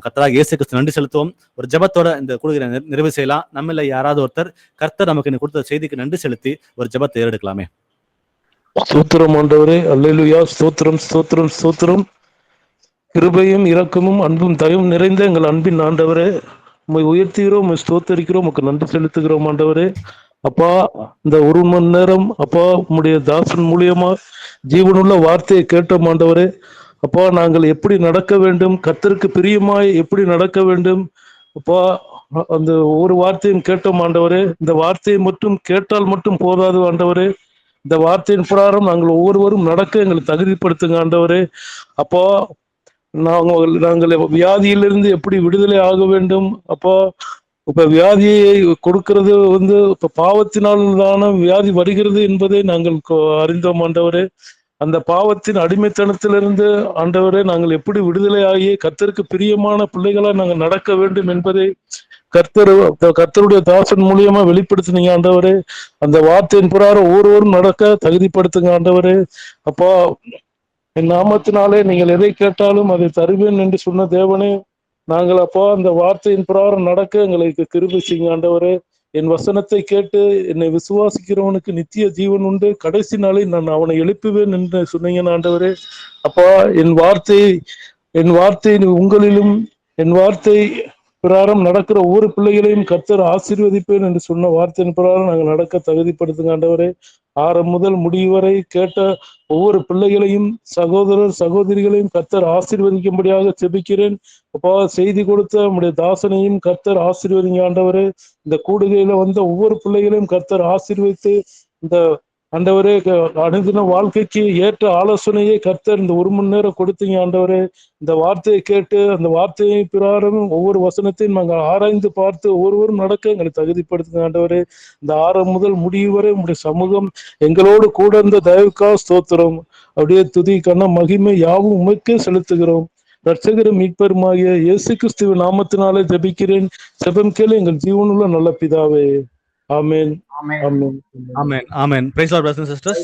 கர்த்தராக இயேசு கிறிஸ்து நன்றி செலுத்துவோம். ஒரு ஜெபத்தோட இந்த கூடுதலை நிறைவு செய்யலாம். நம்மள யாராவது ஒருத்தர் கர்த்தர் நமக்கு கொடுத்த செய்திக்கு நன்றி செலுத்தி ஒரு ஜெபத்தை ஏறெடுக்கலாமே. ஸ்தோத்திரம் ஆண்டவரே, அல்லேலூயா. ஸ்தோத்திரம் ஸ்தோத்திரம் ஸ்தோத்திரம். கிருபையும் இரக்கமும் அன்பும் தயவும் நிறைந்த எங்கள் அன்பின் ஆண்டவரே, உம்மை உயர்த்துகிறோம், உம்மை ஸ்தோத்தரிக்கிறோம், உமக்கு நன்றி செலுத்துகிறோம் ஆண்டவரே. அப்பா, இந்த 1 மணி நேரம் அப்பா உம்முடைய தாசன் மூலியமா ஜீவனுள்ள வார்த்தையை கேட்டோம் ஆண்டவரே. அப்பா, நாங்கள் எப்படி நடக்க வேண்டும், கர்த்தருக்கு பிரியமாய் எப்படி நடக்க வேண்டும் அப்பா, அந்த ஒரு வார்த்தையும் கேட்டோம் ஆண்டவரே. இந்த வார்த்தையை மட்டும் கேட்டால் மட்டும் போதாது ஆண்டவரே, இந்த வார்த்தையின் பிரகாரம் நாங்கள் ஒவ்வொருவரும் நடக்க எங்களை தகுதிப்படுத்துங்க ஆண்டவரே. அப்போ நாங்கள் வியாதியிலிருந்து எப்படி விடுதலை ஆக வேண்டும் அப்போ. இப்ப வியாதியை கொடுக்கிறது இப்ப பாவத்தினால் தான வியாதி வருகிறது என்பதை நாங்கள் அறிந்தோம் ஆண்டவரே. அந்த பாவத்தின் அடிமைத்தனத்திலிருந்து ஆண்டவரே நாங்கள் எப்படி விடுதலை ஆகி கர்த்தருக்கு பிரியமான பிள்ளைகளா நாங்கள் நடக்க வேண்டும் என்பதை கர்த்தருடைய தாசன் மூலியமா வெளிப்படுத்தினீங்க ஆண்டவரே. அந்த வார்த்தையின் பிரகாரம் ஒவ்வொருவரும் நடக்க தகுதிப்படுத்துங்க ஆண்டவரே. அப்பா, என் நாமத்தினாலே நீங்கள் எதை கேட்டாலும் அதை தருவேன் என்று சொன்ன தேவனே, நாங்கள் அப்பா அந்த வார்த்தையின் பிரகாரம் நடக்க எங்களுக்கு கிருபை செய்யுங்க ஆண்டவரே. என் வசனத்தை கேட்டு என்னை விசுவாசிக்கிறவனுக்கு நித்திய ஜீவன் உண்டு, கடைசி நாளில் நான் அவனை எழுப்புவேன் என்று சொன்னீங்க ஆண்டவரே. அப்பா, என் வார்த்தை உங்களிலும் என் வார்த்தை பிரகாரம் நடக்கிற ஒவ்வொரு பிள்ளைகளையும் கர்த்தர் ஆசீர்வதிப்பேன் என்று சொன்ன வார்த்தையின் பிரகாரம் நாங்கள் நடக்க தகுதிப்படுத்துங்க ஆண்டவரே. ஆரம்பம் முதல் முடிவு வரை கேட்ட ஒவ்வொரு பிள்ளைகளையும் சகோதரர் சகோதரிகளையும் கர்த்தர் ஆசீர்வதிக்கும்படியாக ஜெபிக்கிறேன். அப்பா, செய்தி கொடுத்த நம்முடைய தாசனையும் கர்த்தர் ஆசீர்வதிங்க ஆண்டவரே. இந்த கூடுகையில வந்த ஒவ்வொரு பிள்ளைகளையும் கர்த்தர் ஆசீர்வதித்து இந்த ஆண்டவரே அனுதின வாழ்க்கைக்கு ஏற்ற ஆலோசனையை கர்த்தர் இந்த 1 மணி நேரம் கொடுத்தீங்க ஆண்டவரே. இந்த வார்த்தையை கேட்டு அந்த வார்த்தையை பிரகாரம் ஒவ்வொரு வசனத்தையும் நாங்கள் ஆராய்ந்து பார்த்து ஒவ்வொருவரும் நடக்க எங்களை தகுதிப்படுத்துங்க ஆண்டவரே. இந்த ஆரம்பம் முதல் முடிவு வரை உங்களுடைய சமூகம் எங்களோடு கூட இருந்த தயவுக்காக ஸ்தோத்திரம். அப்படியே துதி கண்ண மகிமை யாவும் உமைக்கே செலுத்துகிறோம். ரட்சகரும் மீட்பருமாகிய இயேசு கிறிஸ்துவின் நாமத்தினாலே ஜெபிக்கிறேன். ஜெபம் கேளு எங்கள் ஜீவனுள்ள நல்ல பிதாவே. ஆமென். ஆமென். ஆமென். Praise the Lord, brothers and sisters.